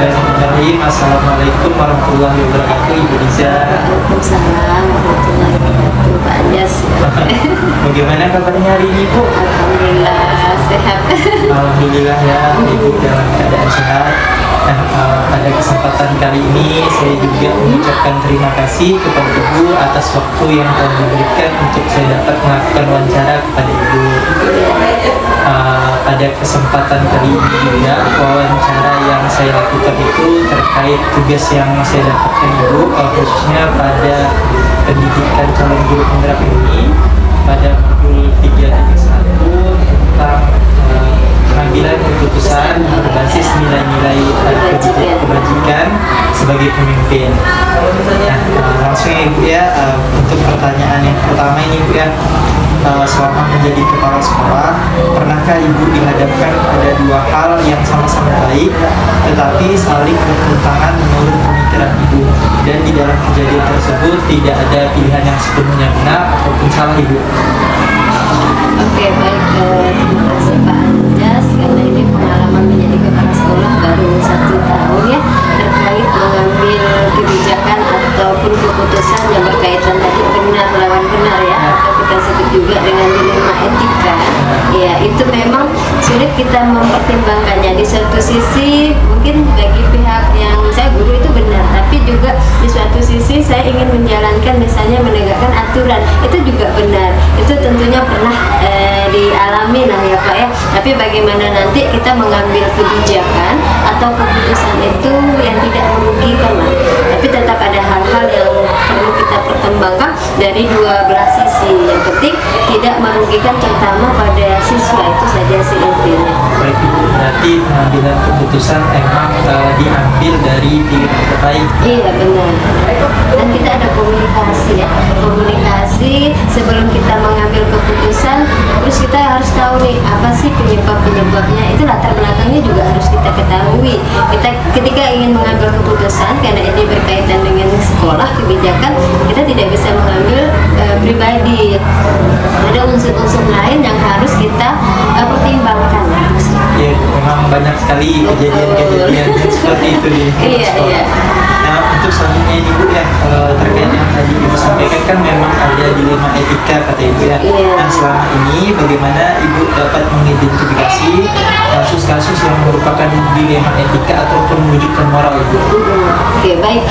Bismillahirrahmanirrahim. Assalamualaikum warahmatullahi wabarakatuh, Ibu Liza. Waalaikumsalam warahmatullahi wabarakatuh, Pak Anjas. Bagaimana kabarnya hari ini, Bu? Alhamdulillah sehat. Alhamdulillah ya, Ibu dalam keadaan sehat. Nah, pada kesempatan kali ini saya juga mengucapkan terima kasih kepada Ibu atas waktu yang telah diberikan untuk saya dapat melakukan wawancara kepada Ibu. Pada kesempatan kali ini juga wawancara yang saya lakukan itu terkait tugas yang saya dapatkan Ibu, khususnya pada pendidikan calon guru penggerak ini pada modul 3.1 tentang pengambilan keputusan berbasis nilai-nilai kebajikan sebagai pemimpin. Nah, langsung ya Ibu ya, untuk pertanyaan yang pertama ini Ibu ya, selama menjadi kepala sekolah, pernahkah Ibu dihadapkan pada dua hal yang sama-sama baik tetapi saling bertentangan menurut pemikiran Ibu, dan di dalam kejadian tersebut tidak ada pilihan yang sepenuhnya benar ataupun salah Ibu? Oke, baik. Terima kasih Pak Anjas, karena ini pengalaman menjadi kepala sekolah baru 1 tahun ya, terkait mengambil kebijakan ataupun keputusan yang berkaitan tadi benar lawan benar ya, atau kita sebut juga dengan dilema etika. Ya, itu memang sulit kita mempertimbangkannya. Di satu sisi mungkin bagi pihak yang saya guru itu benar, tapi juga di suatu sisi saya ingin menjalankan, misalnya menegakkan aturan, itu juga benar. Itu tentunya pernah dialami lah ya Pak ya. Tapi bagaimana nanti kita mengambil kebijakan atau keputusan itu yang tidak merugikan lah, tapi tetap ada hal-hal yang perlu kita pertimbangkan dari dua belah sisi. Yang penting tidak merugikan, terutama pada siswa, itu saja sih intinya. Baik Ibu, berarti pengambilan keputusan emang diambil dari pilihan terbaik. Iya benar. Dan kita ada komunikasi ya, komunikasi sebelum kita mengambil keputusan. Terus kita harus tahu nih apa sih penyebabnya, itu latar belakangnya juga harus kita ketahui. Kita ketika ingin mengambil keputusan, karena ini berkaitan dengan sekolah kebijakan, kita tidak bisa mengambil pribadi. Ada unsur-unsur lain yang harus kita pertimbangkan. Ya, memang banyak sekali kejadian-kejadian seperti itu di sekolah. Iya. Nah, untuk selanjutnya ini Bu ya, terkait yang tadi Ibu sampaikan kan memang ada dilema etika kata Ibu ya. Iya. Nah, selama ini bagaimana Ibu dapat mengidentifikasi kasus-kasus yang merupakan dilema etika ataupun mewujudkan moral Ibu? Oke, baik.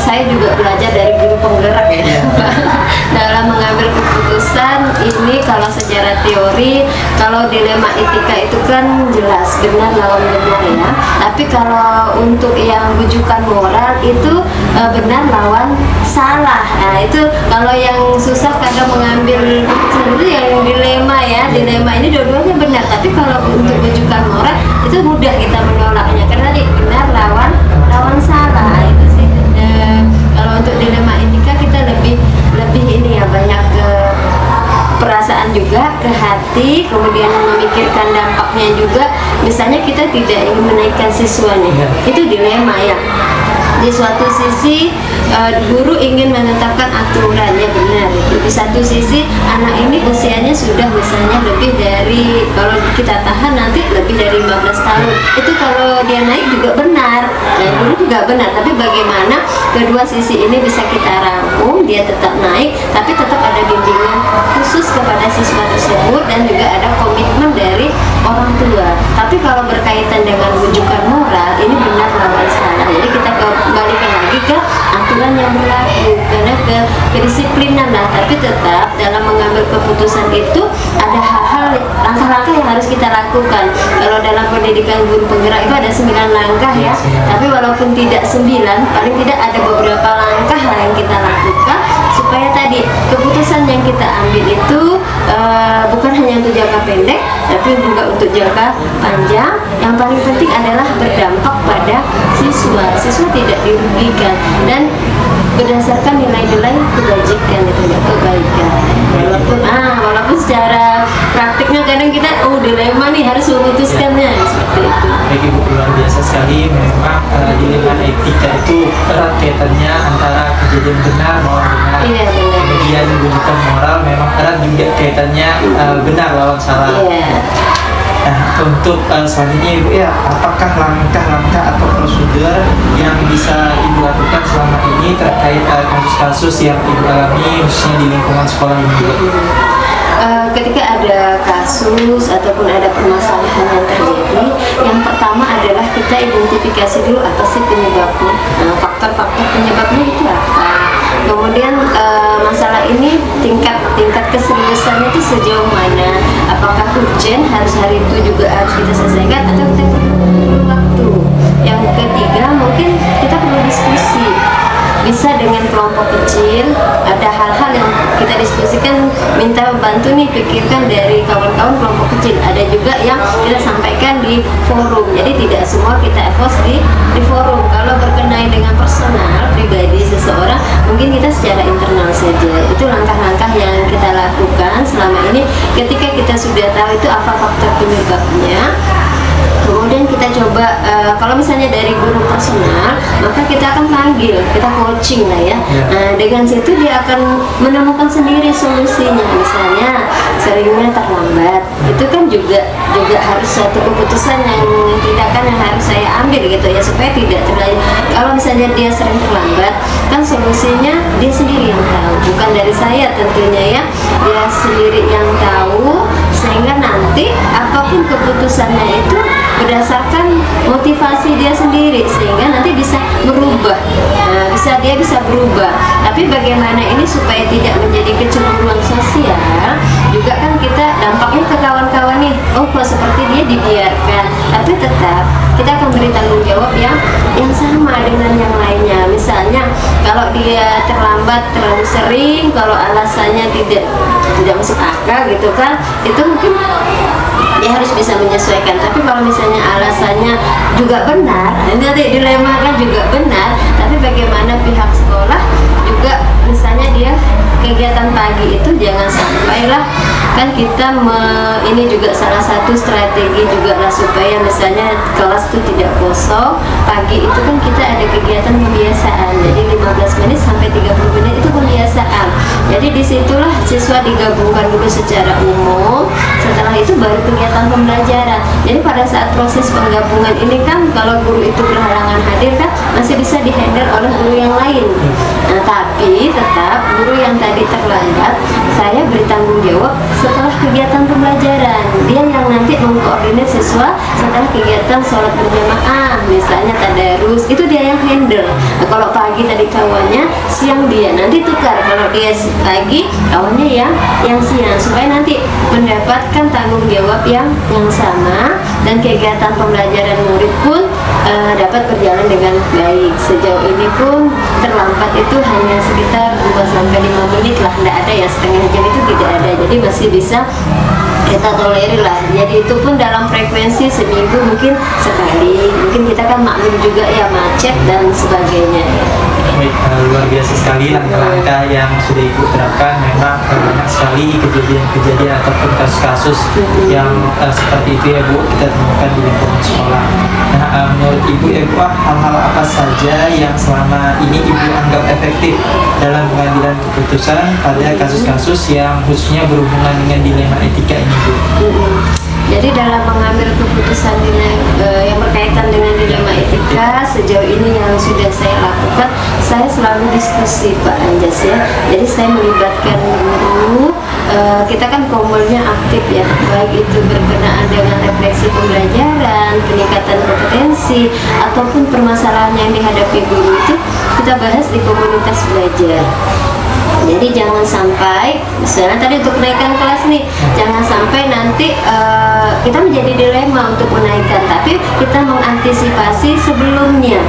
Saya juga belajar dari guru penggerak ya, dalam mengambil keputusan ini. Kalau secara teori, kalau dilema etika itu kan jelas benar lawan benar ya. Tapi kalau untuk yang rujukan moral itu benar lawan salah. Nah, itu kalau yang susah kadang mengambil itu yang dilema ya. Dilema ini dua-duanya benar, tapi kalau untuk rujukan moral itu mudah kita menolaknya karena tadi benar lawan salah. Itu sih kalau untuk dilema etika kita lebih ini ya, banyak ke perasaan juga, ke hati, kemudian memikirkan dampaknya juga. Misalnya kita tidak ingin menaikkan siswa nih, itu dilema ya. Di suatu sisi guru ingin menetapkan aturan, ya benar. Di satu sisi anak ini usianya sudah misalnya lebih dari, kalau kita tahan nanti lebih dari 15 tahun. Itu kalau dia naik juga benar, dan guru juga benar. Tapi bagaimana kedua sisi ini bisa kita rangkum, dia tetap naik, tapi tetap ada bimbingan khusus kepada siswa tersebut, dan juga ada komitmen dari orang tua. Tapi kalau berkaitan dengan rujukan moral, ini benar lawan salah. Jadi kita kembalikan lagi ke aturan yang berlaku, karena ke kedisiplinan lah. Tapi tetap dalam mengambil keputusan itu ada hal-hal, langkah-langkah yang harus kita lakukan. Kalau dalam pendidikan guru penggerak itu ada 9 langkah ya. Tapi walaupun tidak 9, paling tidak ada beberapa langkah lah yang kita lakukan supaya tadi keputusan yang kita ambil itu bukan hanya untuk jangka pendek, tapi juga untuk jangka panjang. Yang paling penting adalah berdampak pada siswa tidak dirugikan, dan berdasarkan nilai-nilai kebajikan, itu ya, kebaikan. Walaupun secara praktiknya kadang kita dilema nih, harus memutuskannya seperti itu. Baik Ibu, luar biasa sekali. Memang dilema etika itu erat kaitannya antara kejadian benar lawan benar. Iya, benar. Kemudian rujukan moral memang erat juga kaitannya benar lawan salah. Iya. Nah, untuk selanjutnya Ibu ya, apakah langkah-langkah atau bisa Ibu lakukan selama ini terkait kasus-kasus yang Ibu alami khususnya di lingkungan sekolah ini, Bu? Ketika ada kasus ataupun ada permasalahan yang terjadi, yang pertama adalah kita identifikasi dulu apa sih penyebabnya, faktor-faktor penyebabnya itu apa. Kemudian masalah ini tingkat keseriusannya itu sejauh mana, apakah urgent harus hari itu juga harus kita selesaikan atau kita perlu waktu. Yang ketiga mungkin kita perlu diskusi, bisa dengan kelompok kecil, ada hal-hal yang kita diskusikan, minta bantu nih, pikirkan dari kawan-kawan kelompok kecil. Ada juga yang kita sampaikan di forum, jadi tidak semua kita ekspos di forum. Kalau berkenaan dengan personal pribadi seseorang, mungkin kita secara internal saja. Itu langkah-langkah yang kita lakukan selama ini. Ketika kita sudah tahu itu apa faktor penyebabnya, kemudian kita coba, kalau misalnya dari guru personal, maka kita akan panggil, kita coaching lah ya. Nah, dengan situ dia akan menemukan sendiri solusinya. Misalnya seringnya terlambat, itu kan juga harus suatu keputusan yang tindakan yang harus saya ambil gitu ya, supaya tidak terlalu. Kalau misalnya dia sering terlambat, kan solusinya dia sendiri yang tahu, bukan dari saya tentunya ya, dia sendiri yang tahu, sehingga nanti apapun keputusannya itu berdasarkan motivasi dia sendiri, sehingga nanti bisa berubah. Dia bisa berubah. Tapi bagaimana ini supaya tidak menjadi kecemburuan sosial, juga kan kita dampaknya ke kawan-kawan nih, oh kok seperti dia dibiarkan, tapi tetap kita akan beri tanggung jawab yang sama dengan yang lainnya. Misalnya kalau dia terlambat terlalu sering, kalau alasannya tidak masuk akal gitu kan, itu mungkin dia harus bisa menyesuaikan. Tapi kalau misalnya alasannya juga benar, nanti dilema kan juga benar, tapi bagaimana pihak sekolah juga, misalnya dia kegiatan pagi itu jangan sampai lah, kan kita ini juga salah satu strategi juga lah, supaya misalnya kelas itu tidak kosong. Pagi itu kan kita ada kegiatan pembiasaan, jadi 15 menit sampai 30 menit itu pembiasaan. Jadi disitulah siswa digabungkan dulu secara umum, setelah itu baru kegiatan pembelajaran. Jadi pada saat proses penggabungan ini kan, kalau guru itu berhalangan hadir kan masih bisa dihandle oleh guru yang lain. Nah, tapi tetap guru yang tadi terlambat, saya beri tanggung jawab setelah kegiatan pembelajaran. Dia yang nanti mengkoordinir siswa setelah kegiatan sholat berjamaah, misalnya tadarus, itu dia yang handle. Nah, kalau pagi tadi kawannya, siang dia, nanti tukar, kalau dia pagi kawannya yang siang, supaya nanti mendapatkan tanggung jawab yang sama, dan kegiatan pembelajaran murid pun dapat berjalan dengan baik. Sejauh ini pun terlambat itu hanya sekitar 2-5 menit lah, tidak ada ya, setengah jam itu tidak ada, jadi masih bisa kita tolerir lah. Jadi itu pun dalam frekuensi seminggu mungkin sekali, mungkin kita kan maklum juga ya, macet dan sebagainya. Baik, luar biasa sekali langkah-langkah yang sudah Ibu terapkan. Memang banyak sekali kejadian-kejadian ataupun kasus-kasus yang seperti itu ya Bu, kita temukan di lingkungan sekolah. Nah, menurut Ibu ya Bu, hal-hal apa saja yang selama ini Ibu anggap efektif dalam pengambilan keputusan pada kasus-kasus yang khususnya berhubungan dengan dilema etika ini Bu? Jadi dalam mengambil keputusan yang berkaitan dengan dilema etika, sejauh ini yang sudah saya lakukan, saya selalu diskusi Pak Anjas ya. Jadi saya melibatkan guru, kita kan komulnya aktif ya, baik itu berkenaan dengan refleksi pembelajaran, peningkatan kompetensi, ataupun permasalahan yang dihadapi guru itu kita bahas di komunitas belajar. Jadi jangan sampai, misalnya tadi untuk kenaikan kelas nih, jangan sampai nanti kita menjadi dilema untuk menaikkan, tapi kita mengantisipasi sebelumnya.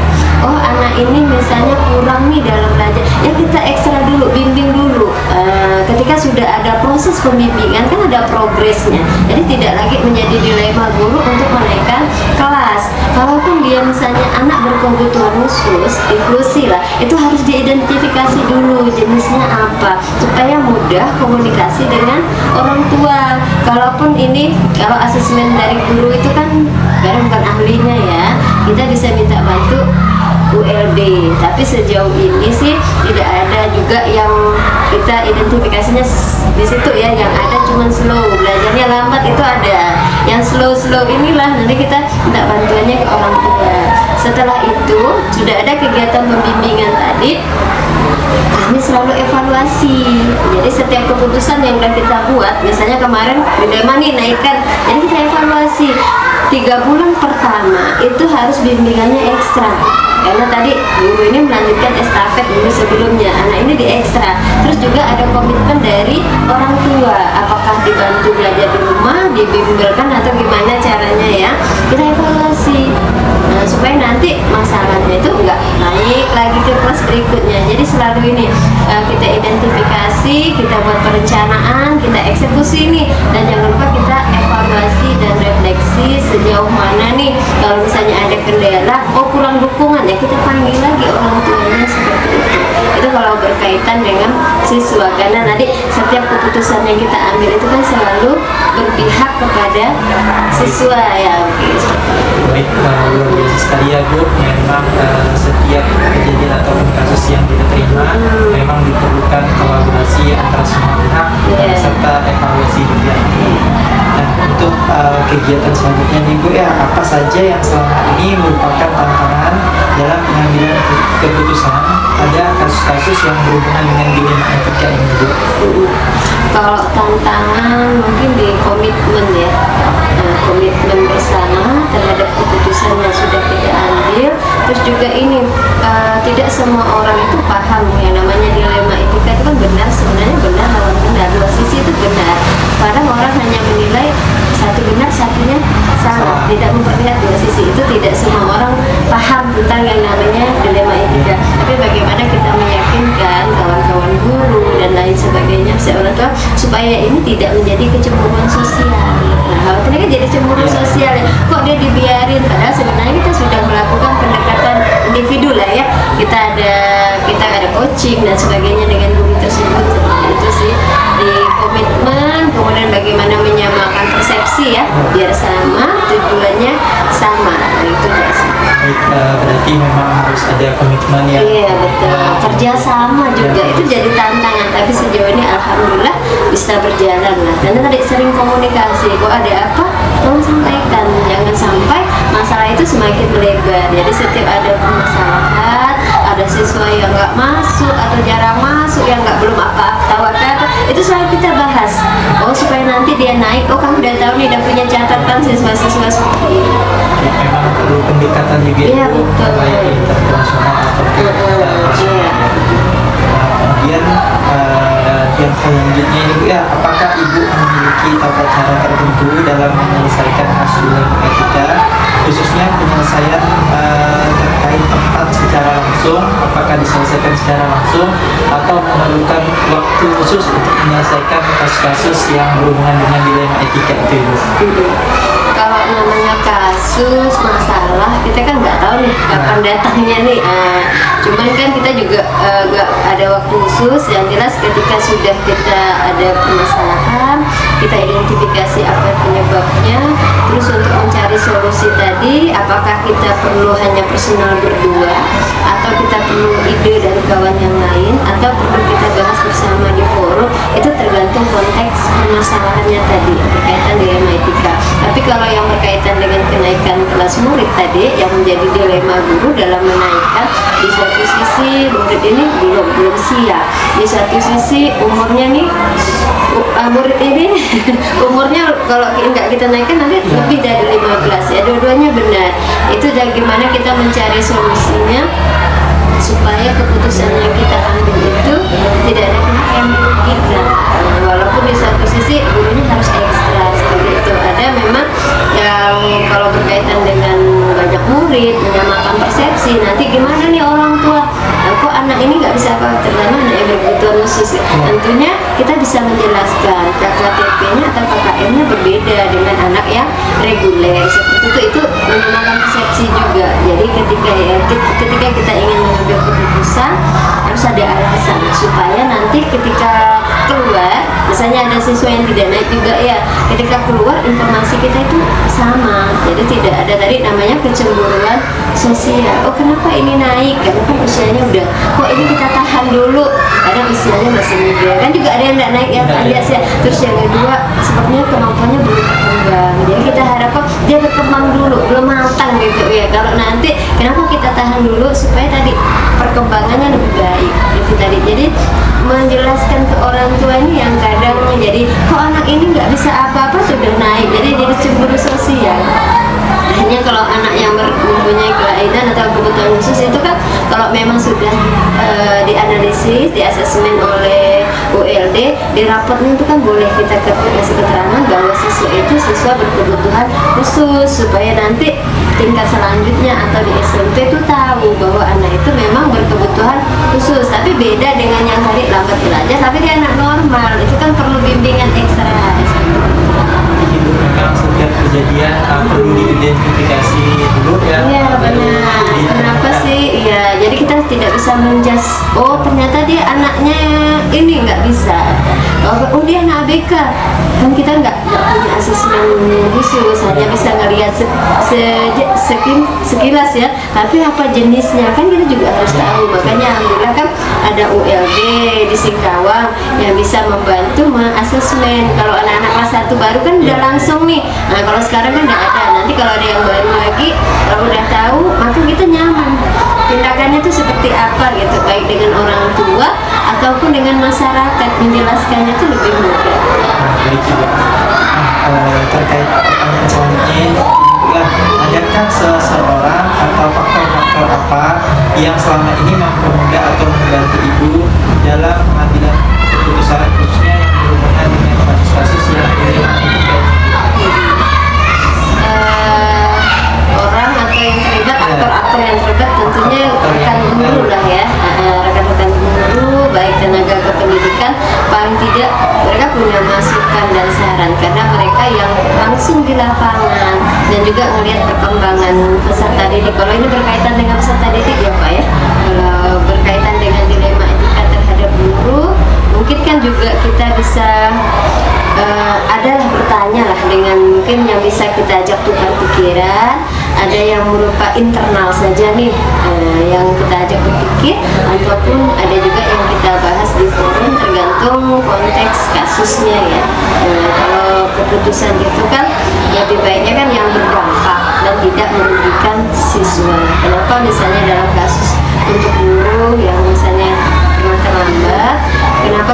Oh, anak ini misalnya kurang nih dalam belajar, ya kita ekstra dulu, bimbing dulu. Ketika sudah ada proses pembimbingan kan ada progresnya, jadi tidak lagi menjadi dilema guru untuk menaikkan kelas. Kalaupun dia misalnya anak berkebutuhan khusus, inklusi lah, itu harus diidentifikasi dulu jenisnya apa, supaya mudah komunikasi dengan orang tua. Kalaupun ini, kalau asesmen dari guru itu kan barang bukan ahlinya ya, kita bisa minta bantu ULD, tapi sejauh ini sih tidak ada juga yang kita identifikasinya di situ ya. Yang ada cuma slow, belajarnya lambat itu ada. Yang slow inilah nanti kita minta bantuannya ke orang tua. Setelah itu itu sudah ada kegiatan pembimbingan tadi, kami selalu evaluasi. Jadi setiap keputusan yang udah kita buat, misalnya kemarin dilema nih naikkan, jadi kita evaluasi 3 bulan pertama itu harus bimbingannya ekstra, karena tadi guru ini melanjutkan estafet dulu sebelumnya, anak ini di ekstra. Terus juga ada komitmen dari orang tua, apakah dibantu belajar di rumah, dibimbelkan atau gimana caranya ya, kita evaluasi. Nah, supaya nanti masalahnya itu enggak naik lagi ke kelas berikutnya. Jadi selalu ini kita identifikasi, kita buat perencanaan, kita eksekusi nih, dan jangan lupa kita evaluasi dan refleksi sejauh mana nih. Kalau misalnya ada kendala, oh kurang dukungan ya, kita panggil lagi orang tuanya seperti itu. Itu kalau berkaitan dengan siswa, karena nanti setiap keputusan yang kita ambil itu kan selalu berpihak kepada siswa ya. Baik, luar biasa sekali ya Bu. Memang setiap kejadian atau kasus yang kita terima memang diperlukan kolaborasi antara semua pihak serta evaluasi juga. Nah, untuk kegiatan selanjutnya nih Bu ya, apa saja yang selama ini merupakan tantangan dalam pengambilan keputusan? Ada kasus-kasus yang berhubungan dengan dilema etika ini Bu? Kalau tantangan mungkin di komitmen ya, komitmen bersama terhadap keputusan yang sudah kita ambil. Terus juga ini tidak semua orang itu paham ya, namanya dilema etika itu kan benar, sebenarnya benar lawan benar, dua sisi itu benar. Padahal orang hanya menilai satu benar, satunya salah, tidak memperlihat dua sisi. Itu tidak semua orang paham tentang yang namanya dilema etika. Tapi bagaimana kita meyakinkan kawan-kawan guru dan lain sebagainya, orang tua, supaya ini tidak menjadi kecemburuan sosial. Nah, khawatirnya kan jadi cemburu sosial ya. Kok dia dibiarin, padahal sebenarnya kita sudah melakukan pendekatan individu lah ya. Kita ada coaching dan sebagainya dengan guru tersebut. Seperti itu sih, di komitmen, kemudian bagaimana menyamakan persepsi ya, biar sama, tujuannya sama. Nah, itu sih. Baik, berarti memang harus ada komitmen ya. Iya betul, kerjasama juga itu jadi tantangan, tapi sejauh ini alhamdulillah bisa berjalan lah. Karena tadi sering komunikasi, kok ada apa, tolong sampaikan, jangan sampai masalah itu semakin melebar. Jadi setiap ada permasalahan, ada siswa yang nggak masuk atau jarang masuk, yang nggak belum apa-apa tahu apa, itu selalu kita bahas. Oh supaya nanti dia naik, oh kamu udah tahu nih, udah punya catatan siswa-siswa seperti ini. Memang perlu pendekatan juga Iya, betul. baik internasional ataupun nasional. Kemudian yang selanjutnya ini Bu ya, apakah Ibu memiliki tata cara tertentu dalam menyelesaikan kasus dilema etika, khususnya penyelesaian terkait tempat secara langsung, apakah diselesaikan secara langsung atau memerlukan waktu khusus untuk menyelesaikan kasus-kasus yang berhubungan dengan dilema etika itu Ibu? Kalau namanya kasus masalah, kita kan nggak tahu nih kapan datangnya nih. Cuman kan kita juga nggak ada waktu khusus. Yang jelas ketika sudah kita ada permasalahan, kita identifikasi apa penyebabnya. Terus untuk mencari solusi tadi, apakah kita perlu hanya personal berdua, atau kita perlu ide dari kawan yang lain, atau perlu kita bahas bersama di forum. Itu tergantung konteks permasalahannya tadi berkaitan dilema etika. Tapi kalau yang berkaitan dengan kenaikan kelas murid tadi, yang menjadi dilema guru dalam menaikkan, di satu sisi murid ini belum siap, di satu sisi umurnya nih murid ini umurnya kalau nggak kita naikkan nanti lebih dari 15 ya, dua-duanya benar. Itu bagaimana kita mencari solusinya supaya keputusan yang kita ambil itu tidak ada pihak yang merugikan. Walaupun di satu sisi gurunya harus ekstra seperti itu. Ada memang yang kalau berkaitan dengan banyak murid, menyamakan persepsi, nanti gimana nih orang tua, kok anak ini nggak bisa apa, terutama anak yang berkebutuhan khusus. Tentunya kita bisa menjelaskan KKTP-nya atau KKM-nya berbeda dengan anak yang reguler seperti itu menyamakan persepsi juga. Jadi ketika kita ingin mengambil keputusan harus ada alasan supaya nanti ketika keluar, misalnya ada siswa yang tidak naik juga ya, ketika keluar informasi kita itu sama. Jadi tidak ada tadi namanya kecemburuan sosial. Oh kenapa ini naik? Karena kan usianya udah, kok ini kita tahan dulu karena usianya masih muda. Kan juga ada yang tidak naik yang alias ya. Terus yang kedua sepertinya kemampuannya belum berkembang. Jadi kita harapkan dia berkembang dulu, belum matang gitu ya. Kalau nanti kenapa kita tahan ditahan dulu supaya tadi perkembangannya lebih baik itu tadi. Jadi menjelaskan ke orang tua ini yang kadang jadi kok anak ini nggak bisa apa-apa sudah naik, jadi cemburu sosial. Hanya kalau anak yang mempunyai kelainan atau kebutuhan khusus itu kan kalau memang sudah dianalisis, diasesmen oleh ULD, di rapotnya itu kan boleh kita kasih keterangan bahwa siswa itu siswa berkebutuhan khusus supaya nanti tingkat selanjutnya atau di SMP itu tahu bahwa anak itu memang berkebutuhan khusus. Tapi beda dengan yang tadi lambat belajar tapi dia anak normal, itu kan perlu bimbingan ekstra. Jadi memang setiap kejadian perlu diidentifikasi dulu ya. Iya benar. Kenapa sih? Ya jadi kita tidak bisa menjudge. Oh ternyata dia anaknya ini nggak bisa. Oh dia anak ABK. Kan kita nggak punya asesmen khusus, hanya bisa ngelihat sekilas ya. Tapi apa jenisnya kan kita juga harus tahu. Makanya alhamdulillah kan ada ULD di Singkawang yang bisa membantu mengasesmen. Kalau anak-anak kelas 1 baru kan udah langsung nih. Nah kalau sekarang kan nggak ada. Nanti kalau ada yang baru lagi, kalau udah tahu, maka kita nyaman. Tindakannya itu seperti apa gitu, baik dengan orang tua ataupun dengan masyarakat, menjelaskannya itu lebih mudah. Baik juga. Terkait pertanyaan selanjutnya, adakah seseorang atau faktor-faktor apa yang selama ini mempermudah atau membantu ibu dalam pengambilan keputusan khususnya yang berhubungan dengan kasus-kasus yang dilema orang atau yang terlibat, aktor-aktor yang terlibat tentunya rekan guru lah ya, rekan-rekan guru baik tenaga kependidikan, paling tidak mereka punya masukan dan saran karena mereka yang langsung di lapangan dan juga melihat perkembangan peserta didik. Kalau ini berkaitan dengan peserta didik ya Pak ya, kalau berkaitan dengan dilema etika terhadap guru, mungkin kan juga kita bisa adalah bertanya lah dengan mungkin yang bisa kita ajak tukar pikiran. Ada yang berupa internal saja nih yang kita ajak berpikir, ataupun ada juga yang kita bahas di forum tergantung konteks kasusnya ya. Kalau keputusan itu kan lebih baiknya kan yang berdampak dan tidak merugikan siswa. Kenapa misalnya dalam kasus untuk guru yang misalnya pernah terlambat, kenapa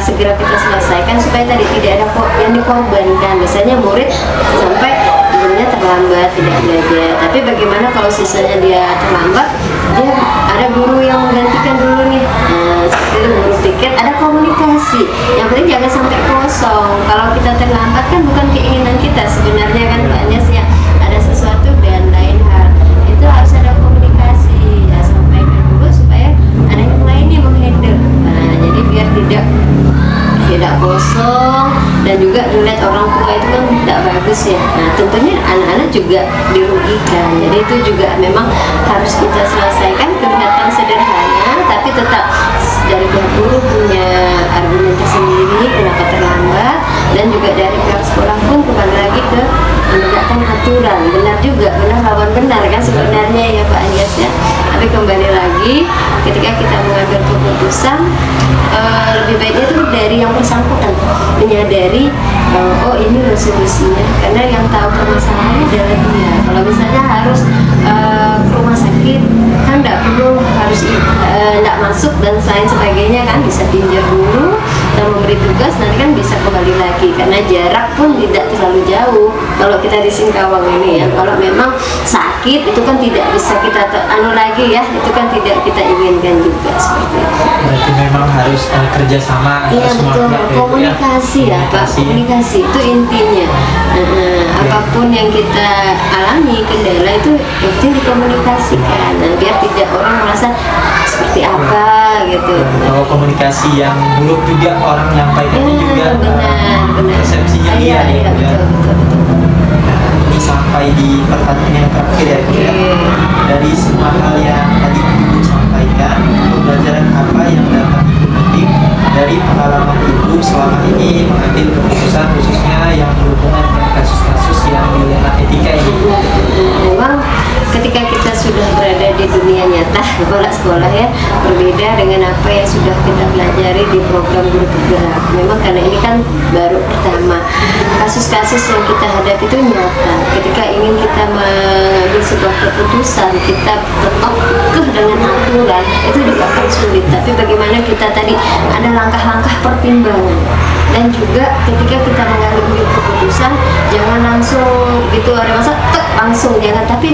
segera kita selesaikan supaya tadi tidak ada yang dikorbankan. Misalnya murid sampai gurunya terlambat tidak belajar, tapi bagaimana kalau sisanya dia terlambat, dia ada guru yang menggantikan dulu nih. Seperti itu guru pikir ada komunikasi, yang penting jangan sampai kosong. Kalau kita terlambat kan bukan keinginan kita sebenarnya kan banyak sih ada sesuatu dan lain hal, itu harus ada komunikasi ya, sampaikan dulu supaya ada yang lainnya menghandle. Jadi biar tidak kosong dan juga dilihat orang tua itu kan tidak bagus ya. Nah tentunya anak-anak juga dirugikan. Jadi itu juga memang harus kita selesaikan. Kelihatan sederhana tapi tetap dari pihak guru punya argumen tersendiri kenapa terlambat, dan juga dari pihak sekolah pun kembali lagi ke menegakkan aturan. Benar juga, benar lawan benar kan sebenarnya ya Pak Anies ya. Tapi kembali lagi ketika kita mengambil keputusan, lebih baiknya itu dari yang bersangkutan menyadari oh ini loh solusinya, karena yang tahu permasalahannya adalah dia. Kalau misalnya harus ke rumah sakit kan tidak perlu harus tidak masuk dan lain sebagainya kan, bisa pinjam dulu dan memberi tugas, nanti kan bisa kembali lagi karena jarak pun tidak terlalu jauh. Kalau kita di Singkawang ini ya, kalau memang sakit itu kan tidak bisa kita lagi ya, itu kan tidak kita inginkan juga seperti itu. Berarti memang harus kerjasama Iya semua betul, pihak komunikasi ya Pak, komunikasi itu intinya. Apapun yang kita alami kendala itu penting dikomunikasikan, dan biar tidak orang merasa seperti apa gitu. Kalau komunikasi yang buruk juga orang nyampaikannya juga benar. persepsinya Iya, dia ya. betul. Nah, ini sampai di pertanyaan yang terakhir ya Bu ya. Dari semua hal yang tadi Ibu sampaikan, pembelajaran apa yang dapat Ibu petik dari pengalaman Ibu selama ini mengambil keputusan khususnya yang berhubungan dengan kasus-kasus yang dilema etika ini? Memang ketika kita sudah berada di dunia nyata kita kepala sekolah ya, berbeda dengan apa yang sudah kita pelajari di program guru penggerak. Memang karena ini kan baru pertama, kasus-kasus yang kita hadapi itu nyata. Ketika ingin kita mengambil sebuah keputusan, kita tetap kekeh dengan aturan, itu juga akan sulit. Tapi bagaimana kita tadi ada langkah-langkah pertimbangan, dan juga ketika kita mengambil keputusan, jangan langsung gitu ada masa langsung, jangan, tapi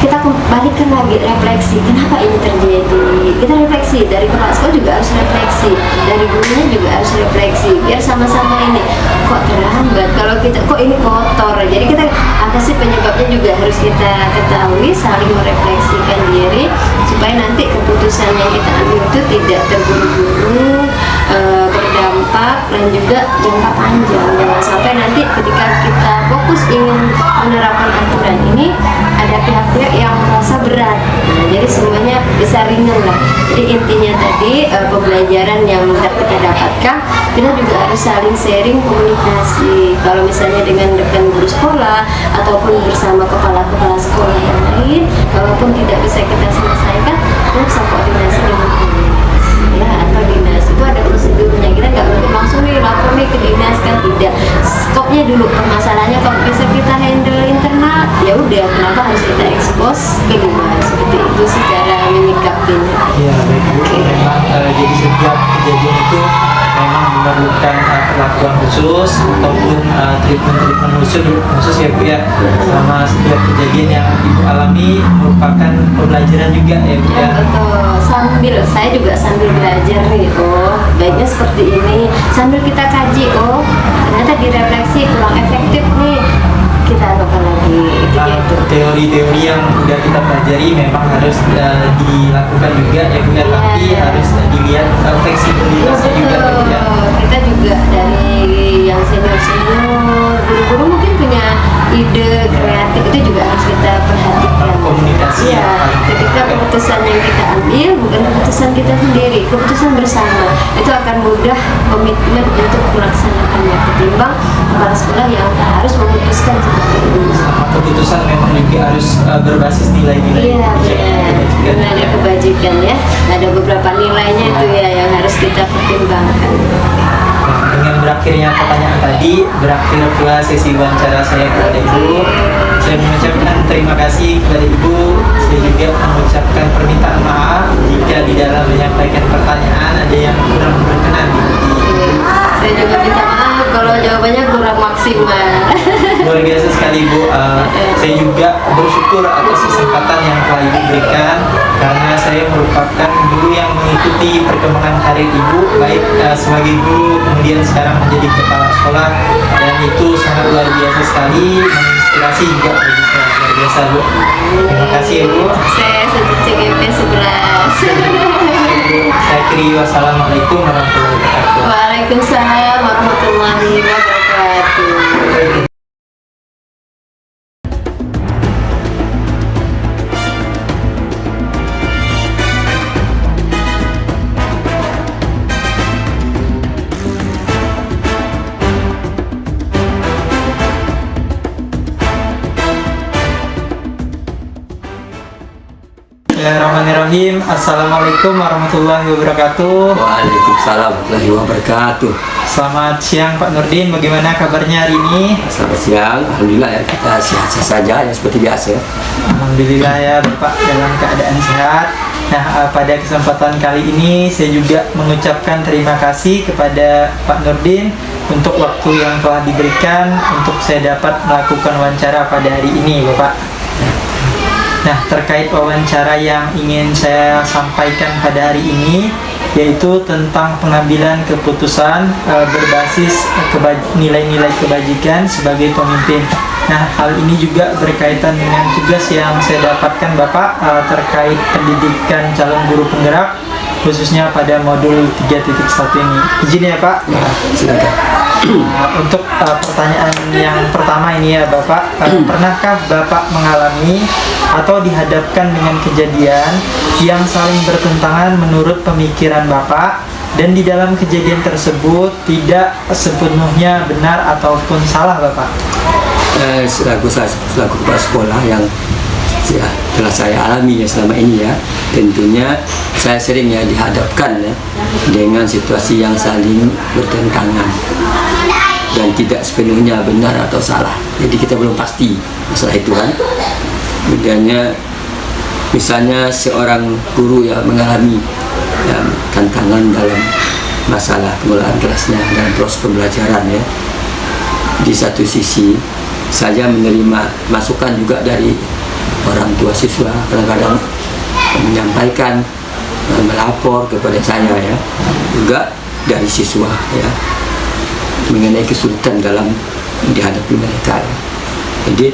kita kembalikan lagi, refleksi kenapa ini terjadi. Kita refleksi, dari kepala sekolah juga harus refleksi, dari gurunya juga harus refleksi, biar sama-sama ini kok terlambat, kalau kita kok ini kotor. Jadi kita apa sih penyebabnya juga harus kita ketahui, saling merefleksikan diri supaya nanti keputusan yang kita ambil itu tidak terburu-buru, berdampak dan juga jangka panjang. Jangan sampai nanti ketika kita fokus ingin menerapkan aturan ini ada pihak-pihak yang merasa berat. Nah, jadi semuanya bisa ringan lah. Jadi intinya tadi pembelajaran yang kita dapatkan, kita juga harus saling sharing, komunikasi. Kalau misalnya dengan rekan guru sekolah ataupun bersama kepala-kepala sekolah yang lain, kalaupun tidak bisa kita selesaikan, kita bisa koordinasi dengan dinas ya, atau dinas itu ada prosedurnya. Kita nggak mungkin langsung nih lapor nih ke dinas, kan tidak. Skopnya dulu permasalahannya, kalau bisa kita handle internal ya udah, kenapa harus kita expose ke dinas. Seperti itu sih cara menyikapinya. Iya, baik Bu. Memang jadi setiap kejadian itu memang memerlukan perlakuan khusus ataupun treatment khusus ya Bu ya. Sama setiap kejadian yang Ibu alami merupakan pembelajaran juga ya Bu ya. Betul, saya juga sambil belajar nih, oh baiknya seperti ini, sambil kita kaji, oh ternyata direfleksi kurang efektif nih, kita lakukan lagi. Itu Teori-teori yang sudah kita pelajari memang harus dilakukan juga ya Bu ya, tapi harus dilihat fleksibilitasnya juga Bu ya. Kita juga dari yang senior-senior, guru-guru mungkin punya ide kreatif, itu juga harus kita perhatikan. Komunikasi ya, yang ketika keputusan yang kita ambil bukan keputusan kita sendiri, keputusan bersama, itu akan mudah komitmen untuk melaksanakannya ketimbang kepala sekolah yang harus memutuskan seperti itu. Sama keputusan memang juga harus berbasis nilai-nilai Iya, kebajikan. nilai kebajikan ya. Ada beberapa nilainya itu ya yang harus kita pertimbangkan. Dengan berakhirnya pertanyaan tadi, berakhir pula sesi wawancara saya kepada Ibu. Saya mengucapkan terima kasih kepada Ibu. Saya juga mengucapkan permintaan maaf jika di dalam menyampaikan pertanyaan ada yang kurang berkenan di Saya juga minta maaf kalau jawabannya kurang maksimal. Luar biasa sekali Bu. Saya juga bersyukur atas kesempatan yang telah Ibu berikan, karena saya merupakan guru yang mengikuti perkembangan karir Ibu, baik sebagai guru kemudian sekarang menjadi kepala sekolah, dan itu sangat luar biasa sekali, menginspirasi juga bagi saya. Luar biasa Bu. Terima kasih ya Bu. Sukses untuk CGP 11. Saya akhiri, wassalamualaikum warahmatullahi wabarakatuh. Waalaikumsalam warahmatullahi wabarakatuh. Bismillahirrahmanirrahim. Assalamualaikum warahmatullahi wabarakatuh. Waalaikumsalam warahmatullahi wabarakatuh. Selamat siang Pak Nurdin, bagaimana kabarnya hari ini? Selamat siang, alhamdulillah ya, kita sehat saja ya seperti biasa. Alhamdulillah ya Bapak dalam keadaan sehat. Nah, pada kesempatan kali ini saya juga mengucapkan terima kasih kepada Pak Nurdin untuk waktu yang telah diberikan untuk saya dapat melakukan wawancara pada hari ini Bapak. Nah, terkait wawancara yang ingin saya sampaikan pada hari ini, yaitu tentang pengambilan keputusan berbasis nilai-nilai kebajikan sebagai pemimpin. Nah, hal ini juga berkaitan dengan tugas yang saya dapatkan Bapak terkait pendidikan calon guru penggerak, khususnya pada modul 3.1 ini. Izin ya Pak? Ya, silakan. Untuk pertanyaan yang pertama ini ya Bapak, pernahkah Bapak mengalami atau dihadapkan dengan kejadian yang saling bertentangan menurut pemikiran Bapak, dan di dalam kejadian tersebut tidak sepenuhnya benar ataupun salah Bapak? Selaku kepala sekolah yang telah saya alami ya selama ini ya. Tentunya saya sering ya dihadapkan ya dengan situasi yang saling bertentangan dan tidak sepenuhnya benar atau salah. Jadi kita belum pasti masalah itu kan. Misalnya seorang guru ya mengalami ya, tantangan dalam masalah pengelolaan kelasnya dan proses pembelajaran ya. Di satu sisi saya menerima masukan juga dari orang tua siswa, kadang-kadang menyampaikan, melapor kepada saya ya, juga dari siswa ya, mengenai kesulitan dalam dihadapi mereka ya. Jadi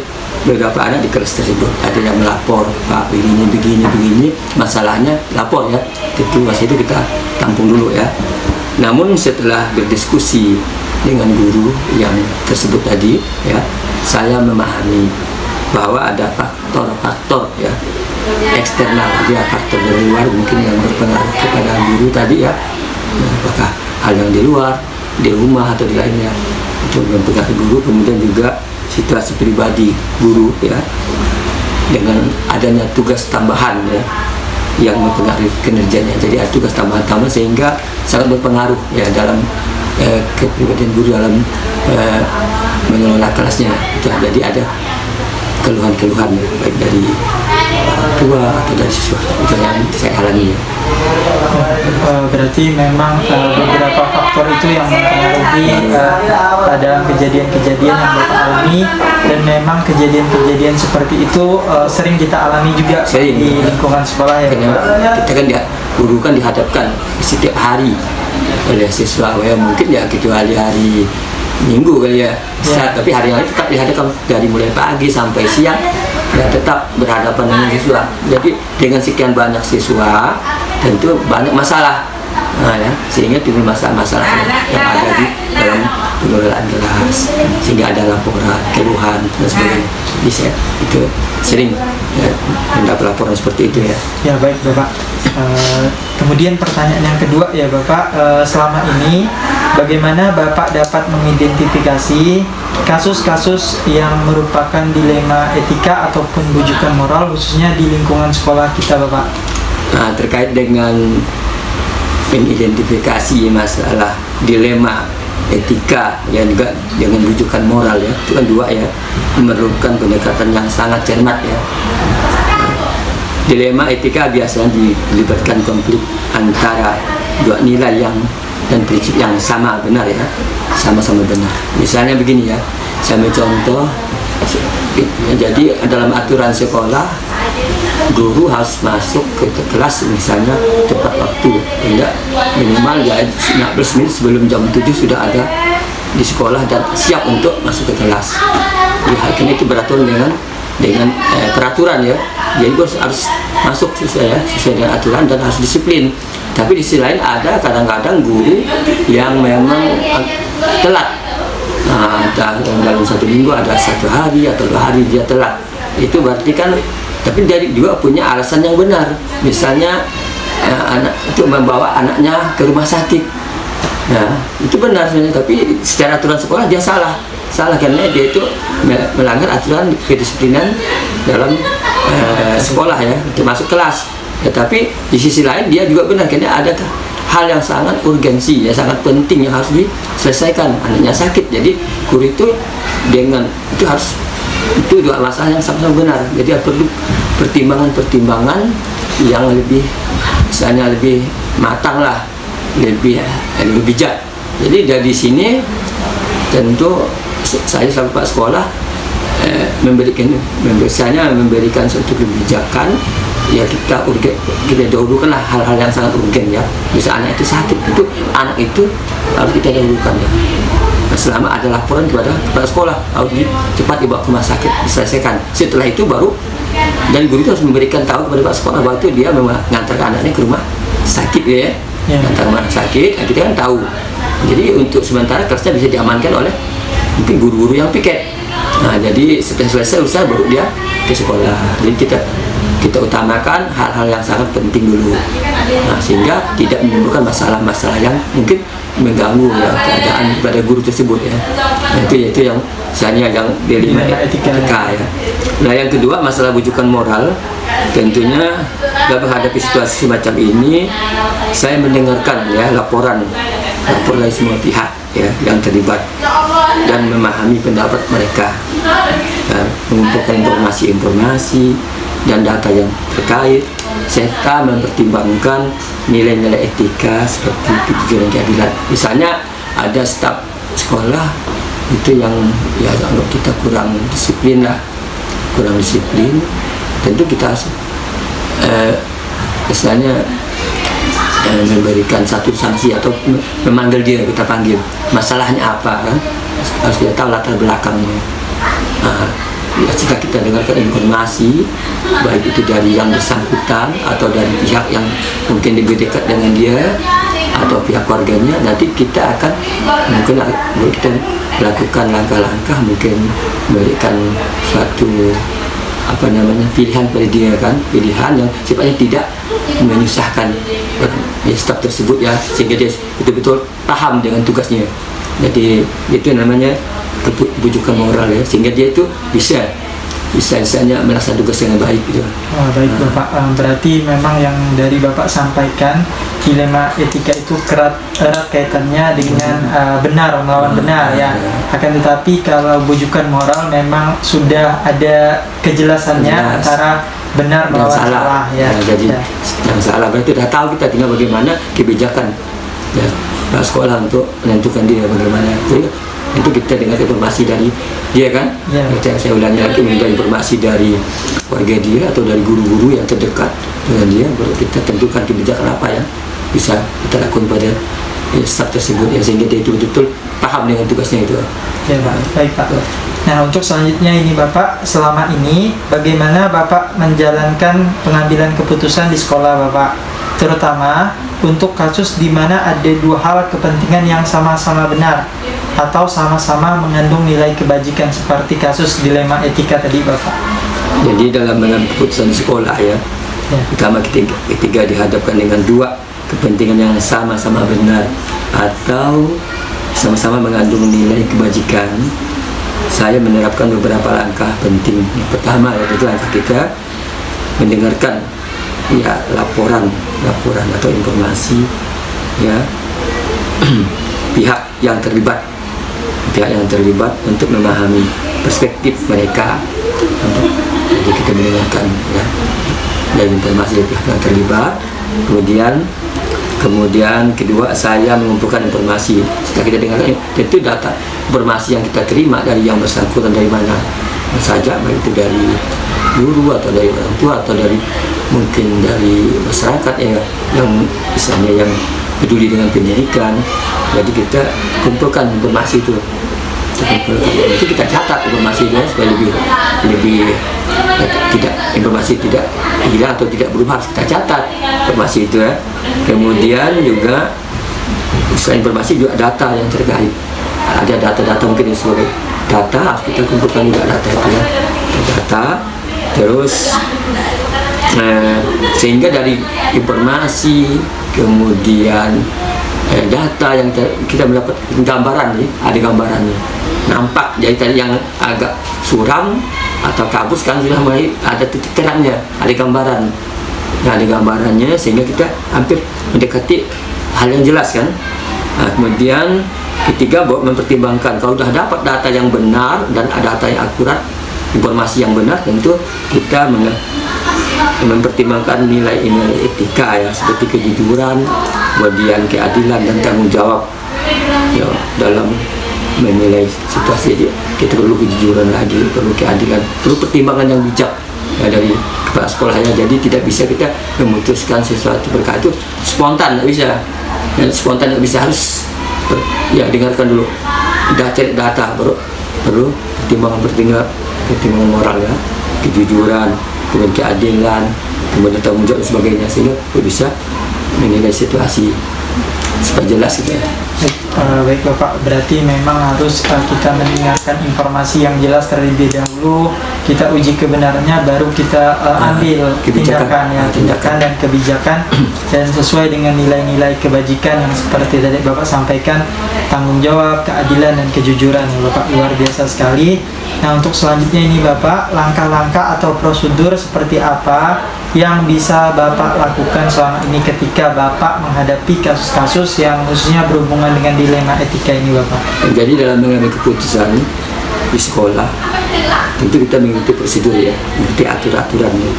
beberapa anak di kelas tersebut ada yang melapor, Pak begini masalahnya, lapor ya. Tentu masa itu kita tampung dulu ya. Namun setelah berdiskusi dengan guru yang tersebut tadi ya, saya memahami bahwa ada faktor-faktor ya eksternal, dia faktor dari luar mungkin yang berpengaruh kepada guru tadi ya. Apakah hal yang di luar, di rumah atau di lainnya itu mempengaruhi guru. Kemudian juga situasi pribadi guru ya, dengan adanya tugas tambahan ya yang mempengaruhi kinerjanya. Jadi ada tugas tambahan sehingga sangat berpengaruh ya dalam kepribadian guru dalam mengelola kelasnya. Itu jadi ada keluhan-keluhan ya, baik dari orang tua atau dari siswa. Itu yang saya alami ya. Berarti memang beberapa faktor itu yang mempengaruhi pada kejadian-kejadian yang Bapak alami, dan memang kejadian-kejadian seperti itu sering kita alami juga di lingkungan sekolah ya. Kita kan guru kan dihadapkan setiap hari oleh siswa ya, mungkin ya kecuali hari Minggu kali ya, tapi hari-hari tetap dihadapkan dari mulai pagi sampai siang ya, tetap berhadapan dengan siswa. Jadi dengan sekian banyak siswa tentu banyak masalah, ya, sehingga timbul masalah-masalah yang ada di dalam pengelolaan kelas, sehingga ada laporan, keluhan dan sebagainya. Bisa itu sering ya, mendapat laporan seperti itu ya. Ya baik Bapak. Kemudian pertanyaan yang kedua ya Bapak, selama ini bagaimana Bapak dapat mengidentifikasi kasus-kasus yang merupakan dilema etika ataupun bujukan moral khususnya di lingkungan sekolah kita Bapak? Nah, terkait dengan mengidentifikasi masalah dilema etika ya, juga dengan bujukan moral ya, itu kan dua ya, memerlukan pendekatan yang sangat cermat ya. Dilema etika biasanya dilibatkan konflik antara dua nilai dan prinsip yang sama benar ya, sama-sama benar. Misalnya begini ya, saya ambil contoh. Jadi dalam aturan sekolah, guru harus masuk ke kelas misalnya tepat waktu, tidak minimal ya 15 menit sebelum jam 7 sudah ada di sekolah dan siap untuk masuk ke kelas. Jadi hal ini itu beraturan dengan peraturan ya. Jadi harus masuk sesuai dengan aturan dan harus disiplin. Tapi di sisi lain ada kadang-kadang guru yang memang telat. Nah, dalam satu minggu ada 1 hari atau 2 hari dia telat. Itu berarti kan, tapi dia juga punya alasan yang benar. Misalnya anak itu membawa anaknya ke rumah sakit. Nah, itu benar sebenarnya. Tapi secara aturan sekolah dia salah karena dia itu melanggar aturan kedisiplinan dalam sekolah ya, termasuk kelas. Tetapi di sisi lain dia juga benar karena ada hal yang sangat urgensi ya, sangat penting yang harus diselesaikan, anaknya sakit. Jadi guru itu itu dua masalah yang sama-sama benar. Jadi perlu pertimbangan yang lebih, misalnya lebih matang lah, lebih bijak. Jadi dari sini tentu saya selaku Pak Sekolah memberikan suatu kebijakan ya, kita dahulukanlah hal-hal yang sangat urgen ya. Bisa anak itu sakit, itu anak itu harus kita dahulukan ya. Nah, selama ada laporan kepada kepala sekolah harus cepat dibawa ke rumah sakit diselesaikan. Setelah itu baru, dan guru itu harus memberikan tahu kepada kepala sekolah bahwa itu dia mengantarkan anaknya ke rumah sakit ya. Antar rumah sakit, kita kan tahu. Jadi untuk sementara kelasnya bisa diamankan oleh mungkin guru-guru yang piket. Nah, jadi setelah selesai usaha baru dia ke sekolah. Jadi kita kita utamakan hal-hal yang sangat penting dulu. Nah, sehingga tidak menimbulkan masalah-masalah yang mungkin mengganggu ya keadaan pada guru tersebut ya. Nah, itu yang misalnya yang dilema etika ya. Nah, yang kedua masalah bujukan moral. Tentunya dalam menghadapi situasi semacam ini, saya mendengarkan ya laporan dari semua pihak ya yang terlibat dan memahami pendapat mereka, ya, mengumpulkan informasi dan data yang terkait, serta mempertimbangkan nilai-nilai etika seperti kejujuran dan keadilan. Misalnya ada staf sekolah itu yang ya anggap kita kurang disiplin, tentu kita misalnya memberikan satu sanksi atau memanggil dia, kita panggil masalahnya apa kan, harus kita tahu latar belakangnya. Nah, jika kita dengarkan informasi baik itu dari yang bersangkutan atau dari pihak yang mungkin lebih dekat dengan dia atau pihak keluarganya, nanti kita akan mungkin kita melakukan langkah-langkah, mungkin memberikan suatu pilihan pada dia kan, pilihan yang sifatnya tidak menyusahkan staf tersebut ya, sehingga dia betul-betul paham dengan tugasnya. Jadi itu namanya bujukan moral ya, sehingga dia itu bisa misalnya melaksanakan tugas dengan baik gitu. Oh, baik Bapak, berarti memang yang dari Bapak sampaikan dilema etika itu erat kaitannya dengan benar melawan benar ya. Akan tetapi kalau bujukan moral memang sudah ada kejelasannya antara benar melawan salah ya. Jadi yang salah berarti sudah tahu, kita tinggal bagaimana kebijakan ya sekolah untuk menentukan dia bagaimana. Jadi, itu kita dengar informasi dari dia kan, saya ulangi lagi, minta informasi dari warga dia atau dari guru-guru yang terdekat dengan dia, baru kita tentukan kebijakan apa yang bisa kita lakukan pada staf tersebut ya, sehingga dia itu betul-betul paham dengan tugasnya itu. Ya Pak, baik Pak. Nah, untuk selanjutnya ini Bapak, selama ini bagaimana Bapak menjalankan pengambilan keputusan di sekolah Bapak, terutama untuk kasus di mana ada dua hal kepentingan yang sama-sama benar atau sama-sama mengandung nilai kebajikan, seperti kasus dilema etika tadi Bapak. Jadi dalam mengambil keputusan di sekolah ya, pertama ketiga dihadapkan dengan dua kepentingan yang sama-sama benar atau sama-sama mengandung nilai kebajikan, saya menerapkan beberapa langkah penting. Yang pertama yaitu langkah kita mendengarkan ya laporan atau informasi ya pihak yang terlibat untuk memahami perspektif mereka. Jadi kita mendengarkan ya dari informasi dari pihak yang terlibat. Kemudian kedua, saya mengumpulkan informasi. Setelah kita dengarkan itu data informasi yang kita terima dari yang bersangkutan dari mana saja, baik itu dari guru atau dari orang tua atau dari mungkin dari masyarakat ya, yang misalnya yang peduli dengan pendidikan. Jadi kita kumpulkan informasi itu, kita catat informasi itu supaya lebih tidak informasi tidak hilang atau tidak berubah, harus kita catat informasi itu ya. Kemudian juga selain informasi juga data yang terkait, ada data-data mungkin sebagai data, harus kita kumpulkan juga data itu ya, terus sehingga dari informasi kemudian data yang kita mendapat gambaran nih, ada gambarannya nampak. Jadi tadi yang agak suram atau kabur sekarang sudah mulai ada titik terangnya, ada gambaran. Nah, ada gambarannya sehingga kita hampir mendekati hal yang jelas kan. Nah, kemudian ketiga, mempertimbangkan kalau sudah dapat data yang benar dan ada data yang akurat, informasi yang benar, tentu kita mempertimbangkan nilai-nilai etika ya, seperti kejujuran, kemudian keadilan dan tanggung jawab ya, dalam menilai situasi dia. Kita perlu kejujuran lagi, perlu keadilan, perlu pertimbangan yang bijak ya, dari kepala sekolahnya. Jadi tidak bisa kita memutuskan sesuatu perkara itu spontan, tidak bisa. Dan spontan tidak bisa, harus ya dengarkan dulu, cari data, perlu pertimbangan moral ya, kejujuran, kemudian keadilan, kemudian tanggung jawab dan sebagainya, sehingga bisa menilai situasi supaya jelas gitu ya. Baik Bapak, berarti memang harus kita mendengarkan informasi yang jelas terlebih dahulu, kita uji kebenarannya, baru kita ambil tindakan dan kebijakan dan sesuai dengan nilai-nilai kebajikan yang seperti tadi Bapak sampaikan, tanggung jawab, keadilan dan kejujuran ya Bapak, luar biasa sekali. Nah, untuk selanjutnya ini Bapak, langkah-langkah atau prosedur seperti apa yang bisa Bapak lakukan selama ini ketika Bapak menghadapi kasus-kasus yang khususnya berhubungan dengan dilema etika ini Bapak? Jadi dalam mengambil keputusan di sekolah, tentu kita mengikuti prosedur ya, mengikuti aturan-aturannya.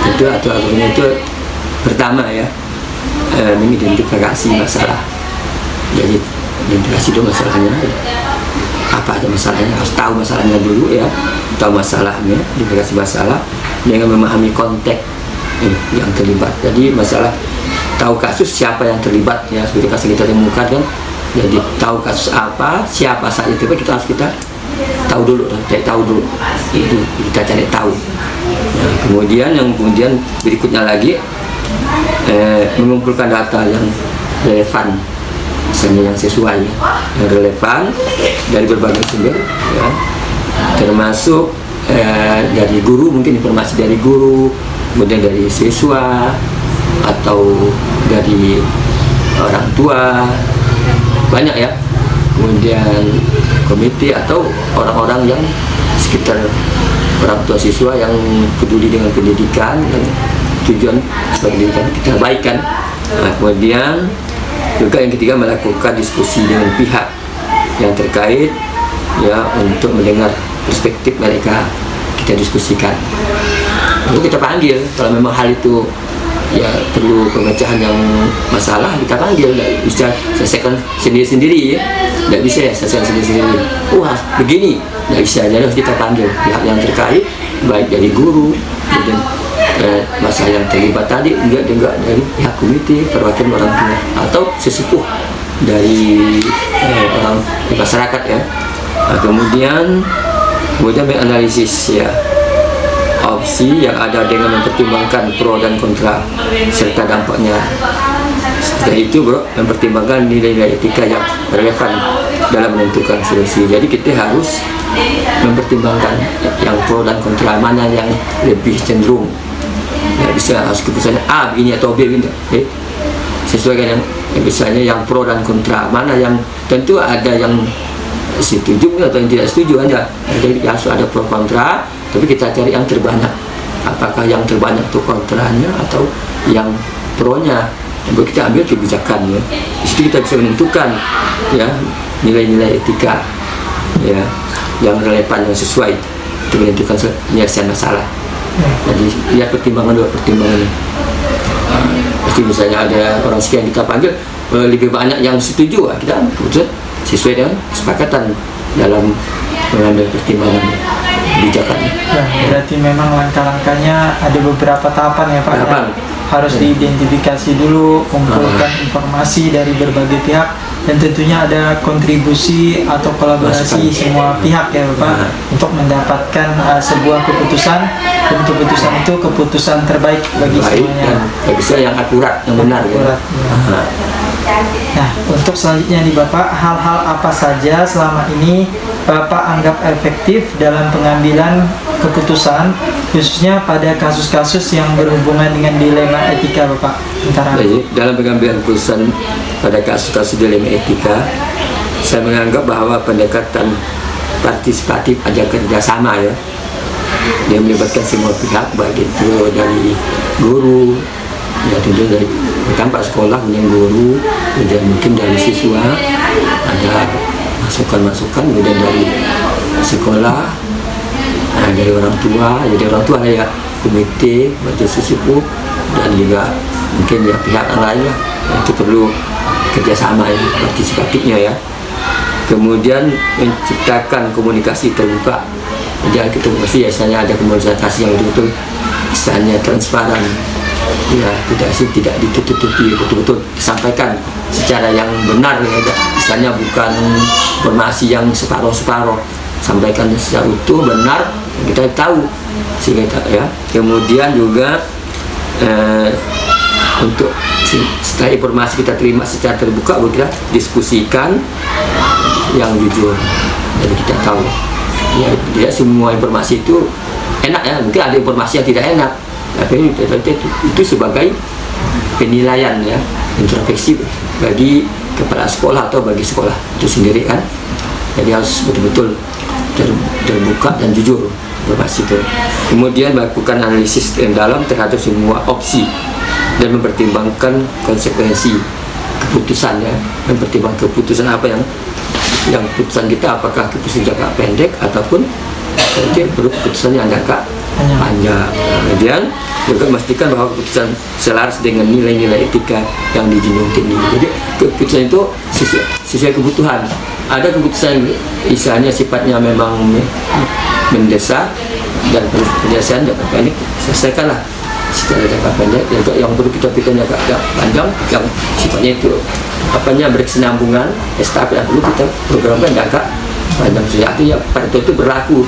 Tentu aturan-aturannya itu pertama ya, mengidentifikasi masalah. Jadi identifikasi dulu masalahnya, apa aja masalahnya, harus tahu masalahnya dulu ya, tahu masalahnya, identifikasi masalah dengan memahami konteks yang terlibat. Jadi masalah, tahu kasus siapa yang terlibat ya, seperti kasus kita temukan kan. Jadi tahu kasus apa, siapa saat itu kita harus tahu dulu, itu kita cari tahu. Nah, kemudian berikutnya lagi mengumpulkan data yang relevan, misalnya yang sesuai, yang relevan dari berbagai sumber ya, termasuk dari guru, mungkin informasi dari guru, kemudian dari siswa atau dari orang tua, banyak ya, kemudian komite atau orang-orang yang sekitar orang tua siswa yang peduli dengan pendidikan, yang tujuan pendidikan kita baikkan. Nah, kemudian juga yang ketiga, melakukan diskusi dengan pihak yang terkait ya, untuk mendengar perspektif mereka, kita diskusikan. Lalu kita panggil kalau memang hal itu ya perlu pemecahan yang masalah, kita panggil. Tidak bisa selesaikan sendiri-sendiri ya, tidak bisa ya selesaikan sendiri-sendiri. Wah begini, tidak bisa. Jadi harus kita panggil pihak yang terkait, baik dari guru, kemudian masalah yang terlibat tadi, juga dari pihak komite, perwakilan orang tua atau sesepuh dari orang masyarakat ya. Nah, kemudian menganalisis ya opsi yang ada dengan mempertimbangkan pro dan kontra serta dampaknya. Setelah itu mempertimbangkan nilai-nilai etika yang relevan dalam menentukan solusi. Jadi kita harus mempertimbangkan yang pro dan kontra, mana yang lebih cenderung. Ya, bisa harus keputusannya A begini atau B begini. Sesuai dengan misalnya yang pro dan kontra, mana yang tentu ada yang setuju atau yang tidak setuju aja. Jadi harus ada pro kontra, tapi kita cari yang terbanyak. Apakah yang terbanyak itu kontranya atau yang pro-nya? Lalu kita ambil kebijakannya. Di situ kita bisa menentukan ya nilai-nilai etika ya yang relevan, yang sesuai untuk menentukan penyelesaian masalah. Jadi lihat pertimbangannya. Pasti misalnya ada orang sekian kita panggil, lebih banyak yang setuju, kita keputusan sesuai dengan kesepakatan dalam mengambil pertimbangan kebijakannya. Nah, berarti memang langkah-langkahnya ada beberapa tahapan ya Pak. Harus diidentifikasi dulu, kumpulkan informasi dari berbagai pihak, dan tentunya ada kontribusi atau kolaborasi semua pihak ya Bapak untuk mendapatkan sebuah keputusan, dan keputusan itu keputusan terbaik bagi semuanya. Dan bisa yang akurat, yang benar ya. Nah, untuk selanjutnya nih Bapak, hal-hal apa saja selama ini Bapak anggap efektif dalam pengambilan keputusan, khususnya pada kasus-kasus yang berhubungan dengan dilema etika Bapak? Dalam pengambilan keputusan pada kasus-kasus dilema etika, saya menganggap bahwa pendekatan partisipatif aja kerjasama ya, dia melibatkan semua pihak, baik itu dari guru ya, tentu dari tampak sekolah, kemudian guru, kemudian mungkin dari siswa ada masukan-masukan, kemudian dari sekolah, dari orang tua, jadi orang tua ya, komite, majelis sesepuh, dan juga mungkin ya pihak yang lain lah. Itu perlu kerjasama ya, partisipatifnya ya. Kemudian menciptakan komunikasi terbuka. Jadi kita pasti biasanya ada komunikasi yang betul-betul misalnya transparan. Ya, tidak ditutup-tutupi, betul-betul disampaikan secara yang benar ya. Misalnya bukan informasi yang separuh-separuh, sampaikan secara utuh, benar, kita tahu sehingga ya. Kemudian juga untuk Setelah informasi kita terima secara terbuka, baru kita diskusikan yang jujur. Jadi kita tahu ya, tidak semua informasi itu enak ya, mungkin ada informasi yang tidak enak, tapi itu sebagai penilaian ya, introspeksi bagi kepala sekolah atau bagi sekolah itu sendiri kan. Jadi harus betul-betul terbuka dan jujur informasi itu. Kemudian melakukan analisis yang dalam terhadap semua opsi dan mempertimbangkan konsekuensi keputusan ya, mempertimbangkan keputusan apa yang keputusan kita, apakah keputusan jangka pendek ataupun perlu keputusan yang jangka panjang. Kemudian juga memastikan bahwa keputusan selaras dengan nilai-nilai etika yang dijunjung tinggi. Jadi keputusan itu sesuai kebutuhan. Ada keputusan misalnya sifatnya memang mendesak dan perlu penyelesaian jangka pendek, selesaikanlah secara jangka pendek. Yang perlu kita pikirkan jangka panjang yang sifatnya itu berkesinambungan, estafet yang perlu kita programkan jangka panjang. Artinya pada itu berlaku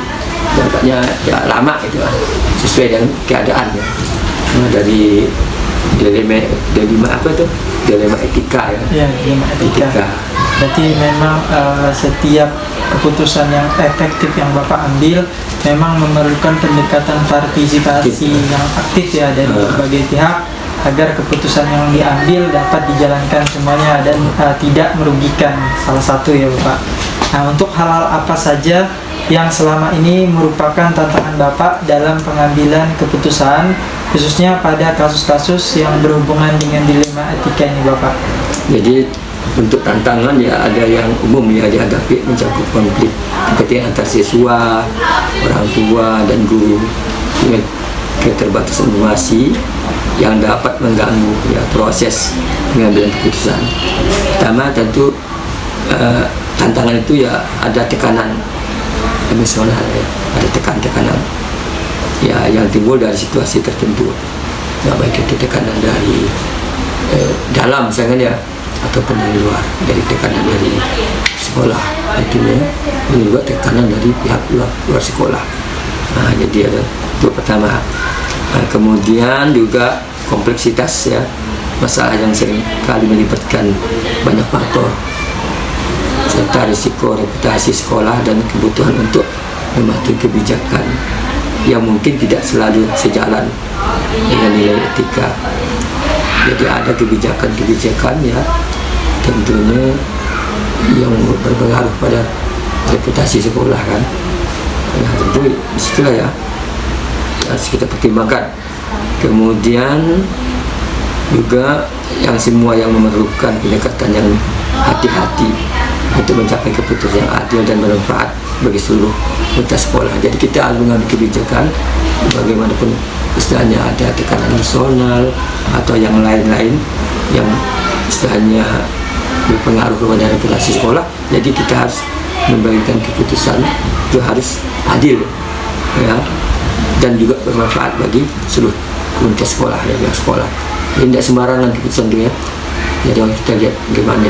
jangkanya ya lama gitu lah, sesuai dengan keadaannya. Dari dilema etika ya. Ya, dilema etika. Berarti memang setiap keputusan yang efektif yang Bapak ambil memang memerlukan pendekatan partisipasi yang aktif ya dari berbagai pihak agar keputusan yang diambil dapat dijalankan semuanya dan tidak merugikan salah satu ya Bapak. Nah, untuk hal-hal apa saja yang selama ini merupakan tantangan Bapak dalam pengambilan keputusan, khususnya pada kasus-kasus yang berhubungan dengan dilema etika ini Bapak? Jadi untuk tantangan ya ada yang umum ya dihadapi, mencakup konflik kepentingan antar siswa, orang tua dan guru dengan keterbatasan informasi yang dapat mengganggu ya proses pengambilan keputusan. Pertama tentu tantangan itu ya ada tekanan emosional ya, ada tekanan ya yang timbul dari situasi tertentu ya, baik itu tekanan dari dalam misalnya ya ataupun dari luar, dari tekanan dari sekolah tentunya, ini juga tekanan dari pihak luar sekolah. Nah, jadi ada itu pertama. Nah, kemudian juga kompleksitas ya, masalah yang sering kali melibatkan banyak faktor serta risiko reputasi sekolah dan kebutuhan untuk mematuhi kebijakan yang mungkin tidak selalu sejalan dengan nilai etika. Jadi ada kebijakan ya tentunya yang berpengaruh pada reputasi sekolah kan. Nah tentu disitulah ya harus kita pertimbangkan. Kemudian juga yang semua yang memerlukan pendekatan yang hati-hati untuk mencapai keputusan yang adil dan bermanfaat bagi seluruh anggota sekolah. Jadi kita harus mengambil kebijakan bagaimanapun istilahnya ada tekanan emosional atau yang lain-lain yang istilahnya berpengaruh kepada reputasi sekolah. Jadi kita harus membagikan keputusan itu harus adil ya, dan juga bermanfaat bagi seluruh komunitas sekolah dan pihak sekolah. Jadi tidak sembarangan keputusan itu ya. Jadi kita lihat bagaimana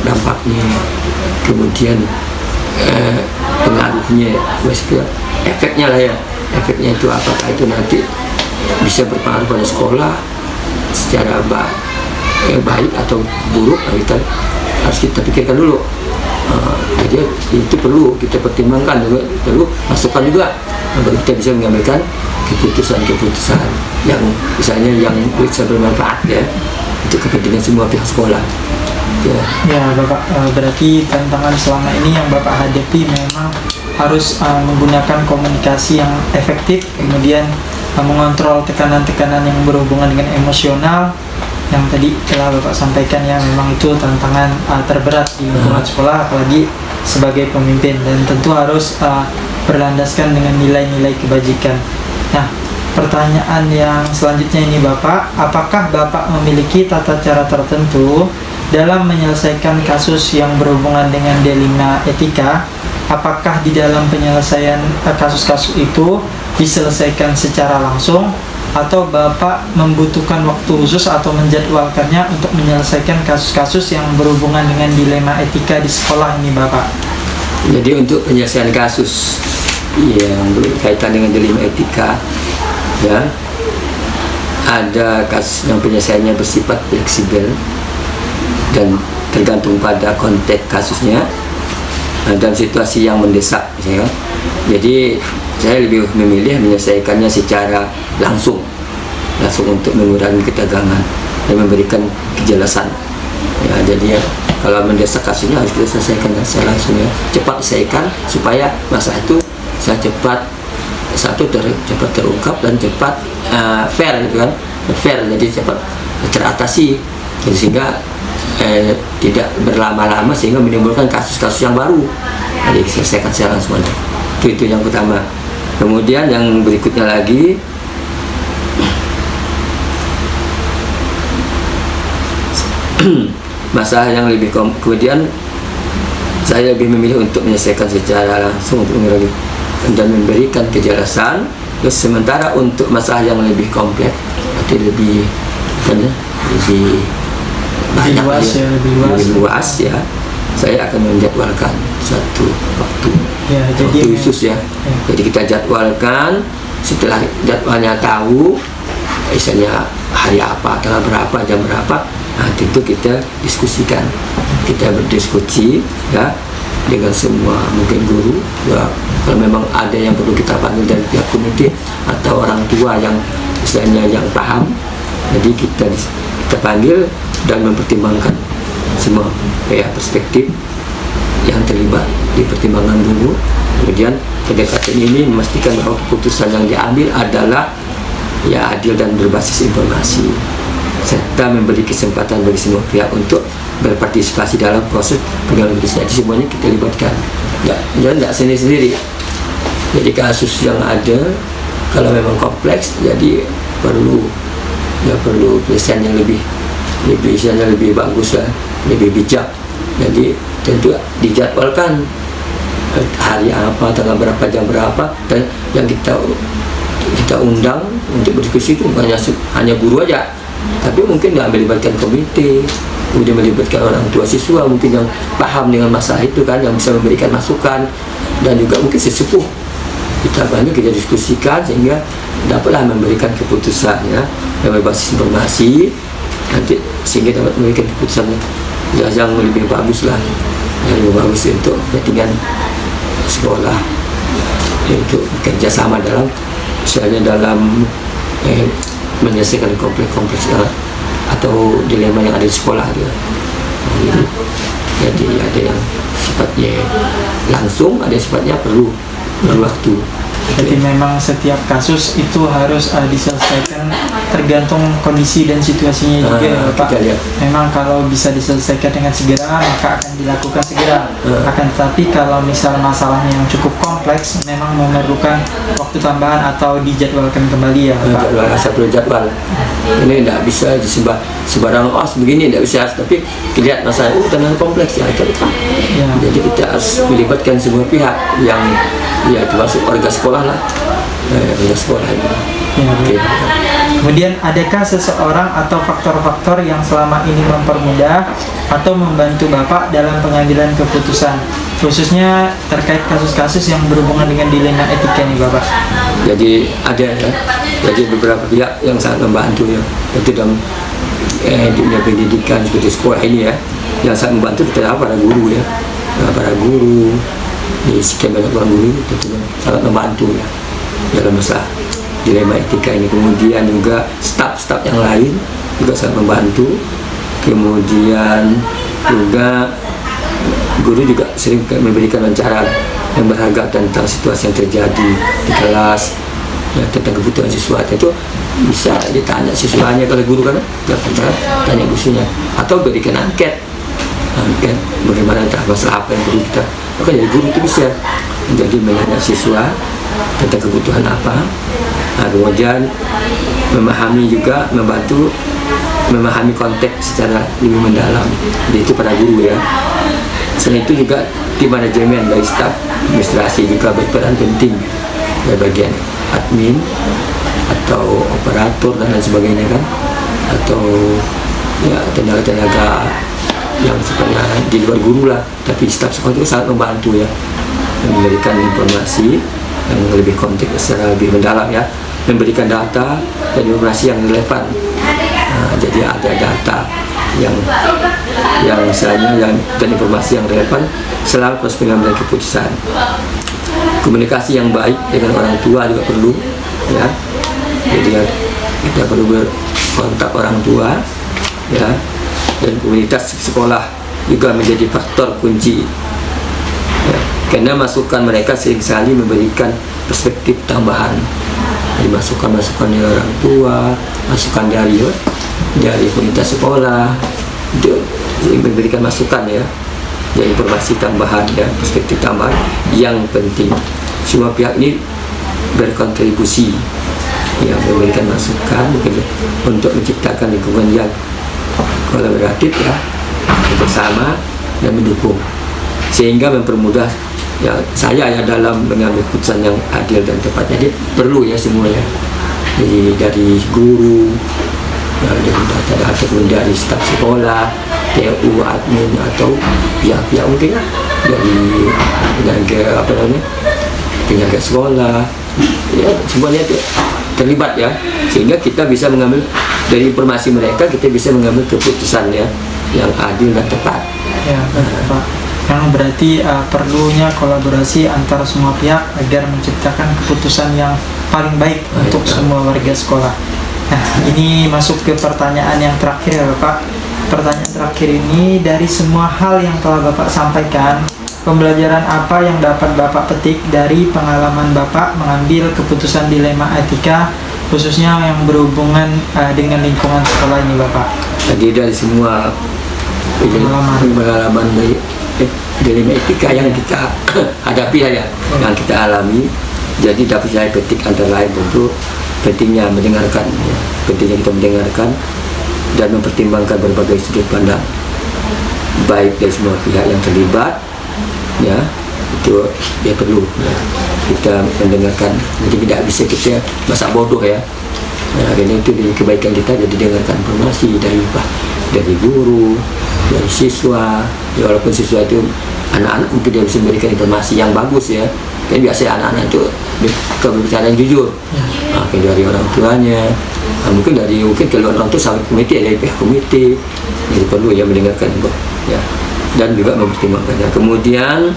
dampaknya, kemudian pengaruhnya, efeknya lah ya. Efeknya itu apakah itu nanti bisa berpengaruh pada sekolah secara baik atau buruk, kita harus kita pikirkan dulu. Jadi itu perlu kita pertimbangkan juga, perlu masukan juga baru kita bisa mengambilkan keputusan yang misalnya yang bisa bermanfaat ya untuk kepentingan semua pihak sekolah. Ya Bapak, berarti tantangan selama ini yang Bapak hadapi memang harus menggunakan komunikasi yang efektif, kemudian mengontrol tekanan-tekanan yang berhubungan dengan emosional yang tadi telah Bapak sampaikan ya, memang itu tantangan terberat di lingkungan sekolah apalagi sebagai pemimpin, dan tentu harus berlandaskan dengan nilai-nilai kebajikan. Nah, pertanyaan yang selanjutnya ini Bapak, apakah Bapak memiliki tata cara tertentu dalam menyelesaikan kasus yang berhubungan dengan dilema etika? Apakah di dalam penyelesaian kasus-kasus itu diselesaikan secara langsung atau Bapak membutuhkan waktu khusus atau menjadwalkannya untuk menyelesaikan kasus-kasus yang berhubungan dengan dilema etika di sekolah ini Bapak? Jadi untuk penyelesaian kasus yang berkaitan dengan dilema etika ya, ada kasus yang penyelesaiannya bersifat fleksibel dan tergantung pada konteks kasusnya. Dalam situasi yang mendesak misalnya, jadi saya lebih memilih menyelesaikannya secara langsung untuk mengurangi ketegangan dan memberikan kejelasan ya. Jadi ya, kalau mendesak kasusnya harus kita selesaikan secara langsung ya, cepat selesaikan supaya masalah itu cepat terungkap dan cepat fair gitu kan, fair, jadi cepat teratasi jadi, sehingga tidak berlama-lama sehingga menimbulkan kasus-kasus yang baru. Jadi selesaikan secara langsung aja. Itu yang pertama. Kemudian yang berikutnya lagi, masalah yang lebih kemudian saya lebih memilih untuk menyelesaikan secara langsung untuk mengurangi dan memberikan kejelasan. Terus sementara untuk masalah yang lebih kompleks atau lebih banyak lebih luas ya, saya akan menjadwalkan suatu waktu khusus ya. Jadi kita jadwalkan, setelah jadwalnya tahu misalnya hari apa, tanggal berapa, jam berapa, nah tentu kita diskusikan, kita berdiskusi ya dengan semua mungkin guru ya. Kalau memang ada yang perlu kita panggil dari pihak komite atau orang tua yang misalnya yang paham, jadi kita panggil dan mempertimbangkan semua perspektif yang terlibat di pertimbangan dulu. Kemudian pendekatan ini memastikan bahwa keputusan yang diambil adalah ya adil dan berbasis informasi, serta memberi kesempatan bagi semua pihak untuk berpartisipasi dalam proses pengambilan keputusan. Jadi semuanya kita libatkan ya, jangan tidak sendiri-sendiri. Jadi kasus yang ada kalau memang kompleks, jadi perlu penyelesaian yang lebih bagus lah, lebih bijak. Jadi tentu dijadwalkan hari apa, tanggal berapa, jam berapa, dan yang kita undang untuk berdiskusi itu bukan hanya guru aja, tapi mungkin melibatkan komite, kemudian melibatkan orang tua siswa mungkin yang paham dengan masalah itu kan, yang bisa memberikan masukan, dan juga mungkin sesepuh kita banyak kita diskusikan sehingga dapatlah memberikan keputusan ya yang berbasis informasi, nanti sehingga dapat memberikan keputusan yang lebih bagus lah, yang lebih bagus untuk kepentingan sekolah, untuk kerjasama dalam misalnya dalam menyelesaikan kompleks atau dilema yang ada di sekolah gitu. Jadi ada yang sifatnya langsung, ada yang sifatnya perlu waktu. Jadi memang setiap kasus itu harus diselesaikan tergantung kondisi dan situasinya juga ya Pak. Memang kalau bisa diselesaikan dengan segera maka akan dilakukan segera. Akan tetapi kalau misal masalahnya yang cukup kompleks memang memerlukan waktu tambahan atau dijadwalkan kembali ya Pak. Perlu jadwal. Ini tidak bisa sembarang begini, tidak bisa. Tapi lihat masalah itu terlalu kompleks ya. Jadi kita harus melibatkan semua pihak yang ya termasuk warga sekolah lah, warga sekolah itu. Okay. Kemudian adakah seseorang atau faktor-faktor yang selama ini mempermudah atau membantu Bapak dalam pengambilan keputusan, khususnya terkait kasus-kasus yang berhubungan dengan dilema etika nih Bapak? Jadi ada ya, jadi beberapa pihak yang sangat membantu ya, itu dalam dunia pendidikan seperti sekolah ini ya, yang sangat membantu adalah para guru ya, para guru. Di sekian banyak orang guru tentunya sangat membantu ya dalam masalah dilema etika ini. Kemudian juga staf-staf yang lain juga sangat membantu. Kemudian juga guru juga sering memberikan pencerahan yang berharga tentang situasi yang terjadi di kelas ya, tentang kebutuhan siswa. Itu bisa ditanya siswanya kalau guru kan tanya gurunya, atau berikan angket bagaimana masalah apa yang perlu kita. Maka jadi guru itu bisa menjadi menanya siswa tentang kebutuhan apa, kemudian memahami juga, membantu memahami konteks secara lebih mendalam. Jadi itu para guru ya. Selain itu juga tim manajemen dari staf administrasi juga berperan penting dari bagian admin atau operator dan lain sebagainya kan, atau ya tenaga-tenaga yang sebenarnya di luar guru lah, tapi staf sekolah itu sangat membantu ya, memberikan informasi yang lebih konteks secara lebih mendalam ya. memberikan data dan informasi yang relevan. Jadi ada data yang misalnya dan informasi yang relevan selama proses pengambilan keputusan. Komunikasi yang baik dengan orang tua juga perlu, ya. Jadi kita perlu berkontak orang tua, ya. Dan komunitas sekolah juga menjadi faktor kunci, ya. Karena masukan mereka seringkali memberikan perspektif tambahan. Jadi masukan dari orang tua, masukan dari komunitas sekolah, itu memberikan masukan, ya. Ya, informasi tambahan, ya, perspektif tambahan yang penting. Semua pihak ini berkontribusi, ya, memberikan masukan untuk menciptakan lingkungan yang kolaboratif, ya, bersama dan mendukung, sehingga mempermudah, ya, saya, ya, dalam mengambil keputusan yang adil dan tepat. Jadi perlu, ya, semua, ya. Jadi dari guru, ya, dari data kemudian dari staf sekolah, TU, admin, atau pihak-pihak mungkin, ya, dari penjaga sekolah, ya, semuanya itu terlibat, ya, sehingga kita bisa mengambil dari informasi mereka, kita bisa mengambil keputusan, ya, yang adil dan tepat. Ya, betul, Pak. Yang berarti perlunya kolaborasi antara semua pihak agar menciptakan keputusan yang paling baik untuk semua warga sekolah. Nah, ini masuk ke pertanyaan yang terakhir, ya, Bapak. Pertanyaan terakhir ini, dari semua hal yang telah Bapak sampaikan, pembelajaran apa yang dapat Bapak petik dari pengalaman Bapak mengambil keputusan dilema etika, khususnya yang berhubungan dengan lingkungan sekolah ini, Bapak? Jadi dari semua pengalaman dilema etika yang kita hadapi, ya, yang kita alami, jadi dapat saya petik antara lain tentu pentingnya mendengarkan, ya, pentingnya kita mendengarkan dan mempertimbangkan berbagai sudut pandang, baik dari semua pihak yang terlibat, ya, itu dia perlu, ya, kita mendengarkan. Jadi tidak bisa kita masa bodoh, ya. Nah, ini itu demi kebaikan kita, jadi dengarkan informasi dari guru, dari siswa, ya, walaupun siswa itu anak-anak mungkin dia bisa memberikan informasi yang bagus, ya. Kan biasanya anak-anak itu berbicara yang jujur, mungkin dari orang tuanya, mungkin kalau orang tua sampai komite, dari pihak komite, jadi perlu, ya, mendengarkan, ya, dan juga mempertimbangkannya. Kemudian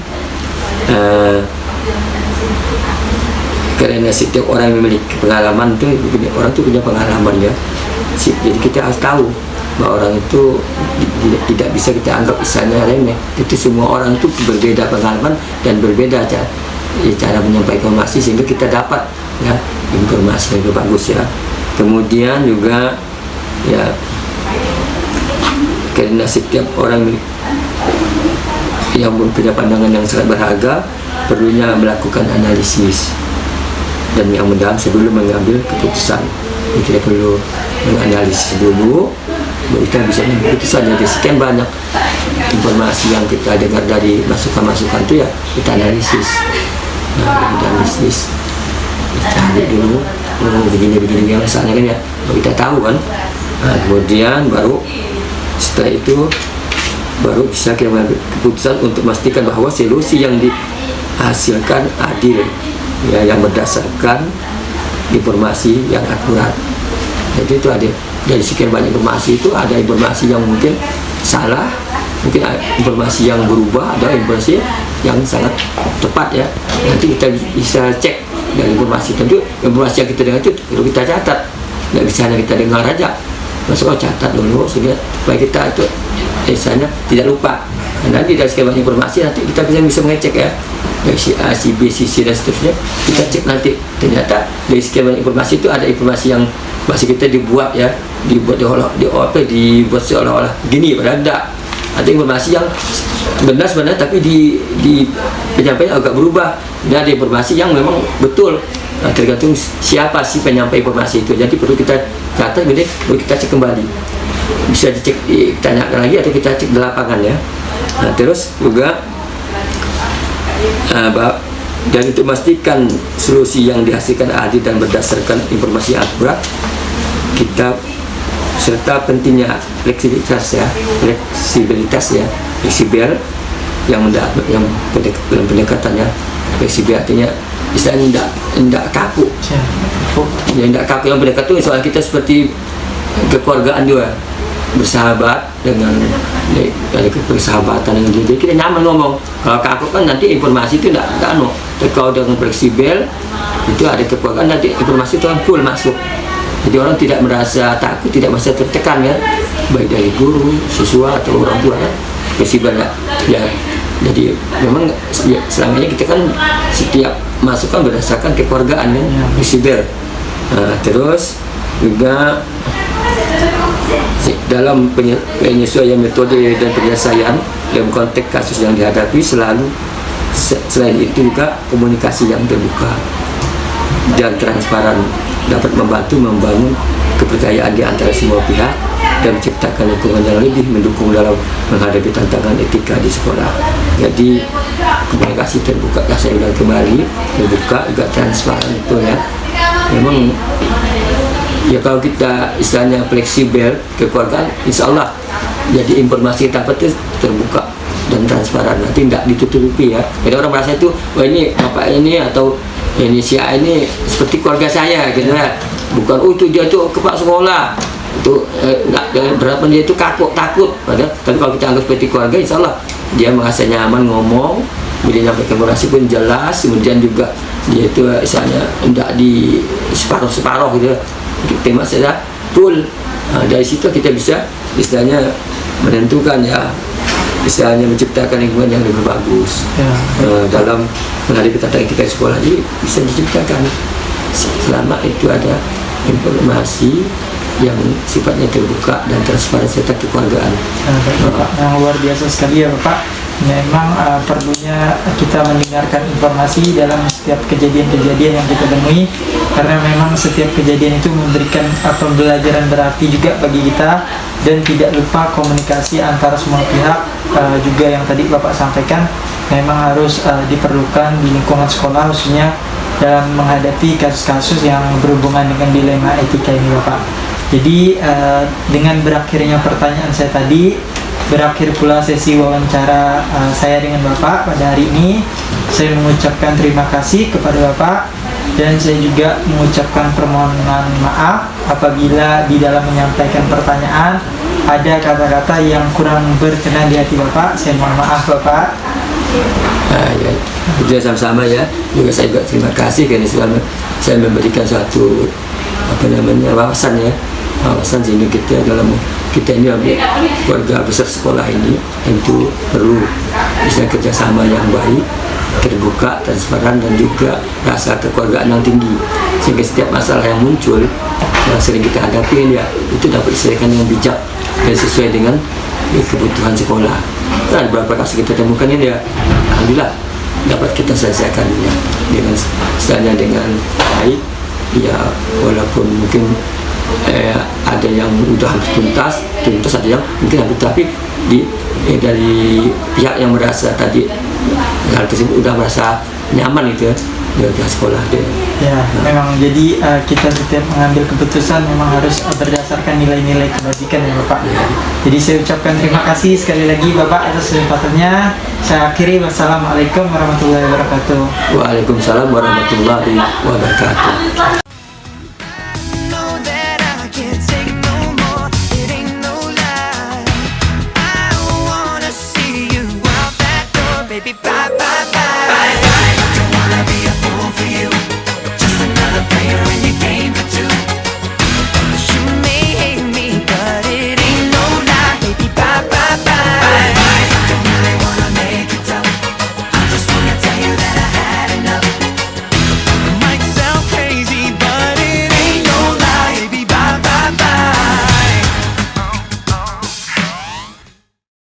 karena setiap orang yang memiliki pengalaman itu, orang itu punya pengalaman, ya. Jadi kita harus tahu bahwa orang itu tidak bisa kita anggap misalnya remeh. Itu semua orang itu berbeda pengalaman dan berbeda cara menyampaikan informasi, sehingga kita dapat, ya, informasi yang lebih bagus, ya. Kemudian juga, ya, karena setiap orang yang punya pandangan yang sangat berharga, perlunya melakukan analisis dan yang mendalam sebelum mengambil keputusan. Kita perlu menganalisis dulu, baru kita bisa mengambil keputusan. Jadi sekian banyak informasi yang kita dengar dari masukan-masukan itu, ya, kita analisis. Nah, analisis, cari dulu, begini misalnya, kan, ya, baru kita tahu, kan. Nah, kemudian baru setelah itu baru bisa kita mengambil keputusan untuk memastikan bahwa solusi yang dihasilkan adil, ya, yang berdasarkan informasi yang akurat. Jadi itu ada dari sekian banyak informasi itu, ada informasi yang mungkin salah, mungkin ada informasi yang berubah, ada informasi yang sangat tepat, ya. Nanti kita bisa cek dari informasi. Tentu informasi yang kita dengar itu perlu kita catat, nggak bisa hanya kita dengar aja, masuk catat dulu sehingga supaya kita itu misalnya tidak lupa. Dan nanti dari sekian banyak informasi nanti kita bisa mengecek, ya, dari si A, si B, si C dan seterusnya. Kita cek nanti ternyata dari sekian banyak informasi itu ada informasi yang masih kita dibuat, ya, dibuat seolah-olah gini, padahal tidak. Ada informasi yang benar sebenarnya, tapi di penyampaian agak berubah. Dan ada informasi yang memang betul. Nah, tergantung siapa sih penyampai informasi itu. Jadi perlu kita catat, kemudian perlu kita cek kembali. Bisa dicek, ditanyakan lagi, atau kita cek di lapangan, ya. Nah, terus juga dan untuk memastikan solusi yang dihasilkan adil dan berdasarkan informasi akurat, kita serta pentingnya fleksibilitas, ya, fleksibel yang dalam pendekatannya. Fleksibel artinya istilahnya tidak kaku. Ya, tidak kaku. Yang mereka tuh soal kita seperti kekeluargaan juga, bersahabat dengan ada persahabatan dengan dia. Jadi kita nyaman ngomong. Kalau kaku kan nanti informasi itu tidak anu. Tapi kalau dengan fleksibel itu ada kekeluargaan, nanti informasi itu kan full masuk. Jadi orang tidak merasa takut, tidak merasa tertekan ya, baik dari guru, siswa atau orang tua ya. Fleksibel ya. Jadi memang ya, selama ini kita kan setiap masukan berdasarkan kekeluargaan ya, fleksibel. Nah, terus juga dalam penyesuaian metode dan penyelesaian dalam konteks kasus yang dihadapi selain itu juga komunikasi yang terbuka dan transparan dapat membantu membangun kepercayaan di antara semua pihak dan menciptakan lingkungan yang lebih mendukung dalam menghadapi tantangan etika di sekolah. Jadi komunikasi terbuka, saya ulang kembali, terbuka juga transparan itu ya. Memang ya kalau kita istilahnya fleksibel kekeluargaan, insya Allah jadi informasi kita dapat itu terbuka dan transparan, nanti tidak ditutupi ya. Jadi orang merasa itu, wah ini bapak ini atau ini si A ini seperti keluarga saya gitu ya. Bukan, itu dia tuh kepala sekolah itu berapa dia itu takut. Padahal tapi kalau kita anggap seperti keluarga, insya Allah dia merasa nyaman ngomong, bila nyampaikan informasi pun jelas, kemudian juga dia itu misalnya tidak di separuh gitu. Tema saya full. Dari situ kita bisa istilahnya menentukan ya, istilahnya menciptakan lingkungan yang lebih bagus dalam menghadapi tantangan kita di sekolah. Jadi bisa diciptakan selama itu ada informasi yang sifatnya terbuka dan transparan serta kekeluargaan. Yang luar biasa sekali ya Bapak. Memang perlunya kita mendengarkan informasi dalam setiap kejadian-kejadian yang kita temui, karena memang setiap kejadian itu memberikan pembelajaran berarti juga bagi kita, dan tidak lupa komunikasi antara semua pihak juga yang tadi Bapak sampaikan memang harus diperlukan di lingkungan sekolah, khususnya dalam menghadapi kasus-kasus yang berhubungan dengan dilema etika ini Bapak. Jadi dengan berakhirnya pertanyaan saya tadi, berakhir pula sesi wawancara saya dengan Bapak pada hari ini. Saya mengucapkan terima kasih kepada Bapak, dan saya juga mengucapkan permohonan maaf apabila di dalam menyampaikan pertanyaan ada kata-kata yang kurang berkenan di hati Bapak. Saya mohon maaf Bapak. Ya, itu sama-sama ya. Juga saya juga terima kasih karena selama saya memberikan suatu wawasan ya, wawasan sehingga kita ini keluarga besar sekolah ini tentu perlu bisa kerjasama yang baik, terbuka, transparan, dan juga rasa kekeluargaan yang tinggi, sehingga setiap masalah yang muncul yang sering kita hadapi ya itu dapat diselesaikan dengan bijak dan sesuai dengan kebutuhan sekolah. Nah, beberapa kasus kita temukan ini ya, alhamdulillah dapat kita selesaikan ya, dengan istilahnya dengan baik ya, walaupun mungkin ada yang udah hampir tuntas ada yang mungkin hampir, tapi dari pihak yang merasa tadi hal tersebut udah merasa nyaman itu ya dari pihak sekolah deh. Ya, memang jadi kita setiap mengambil keputusan memang harus berdasarkan nilai-nilai kebajikan ya Bapak. Ya. Jadi saya ucapkan terima kasih sekali lagi Bapak atas kesempatannya. Saya akhiri, wassalamualaikum warahmatullahi wabarakatuh. Waalaikumsalam warahmatullahi wabarakatuh.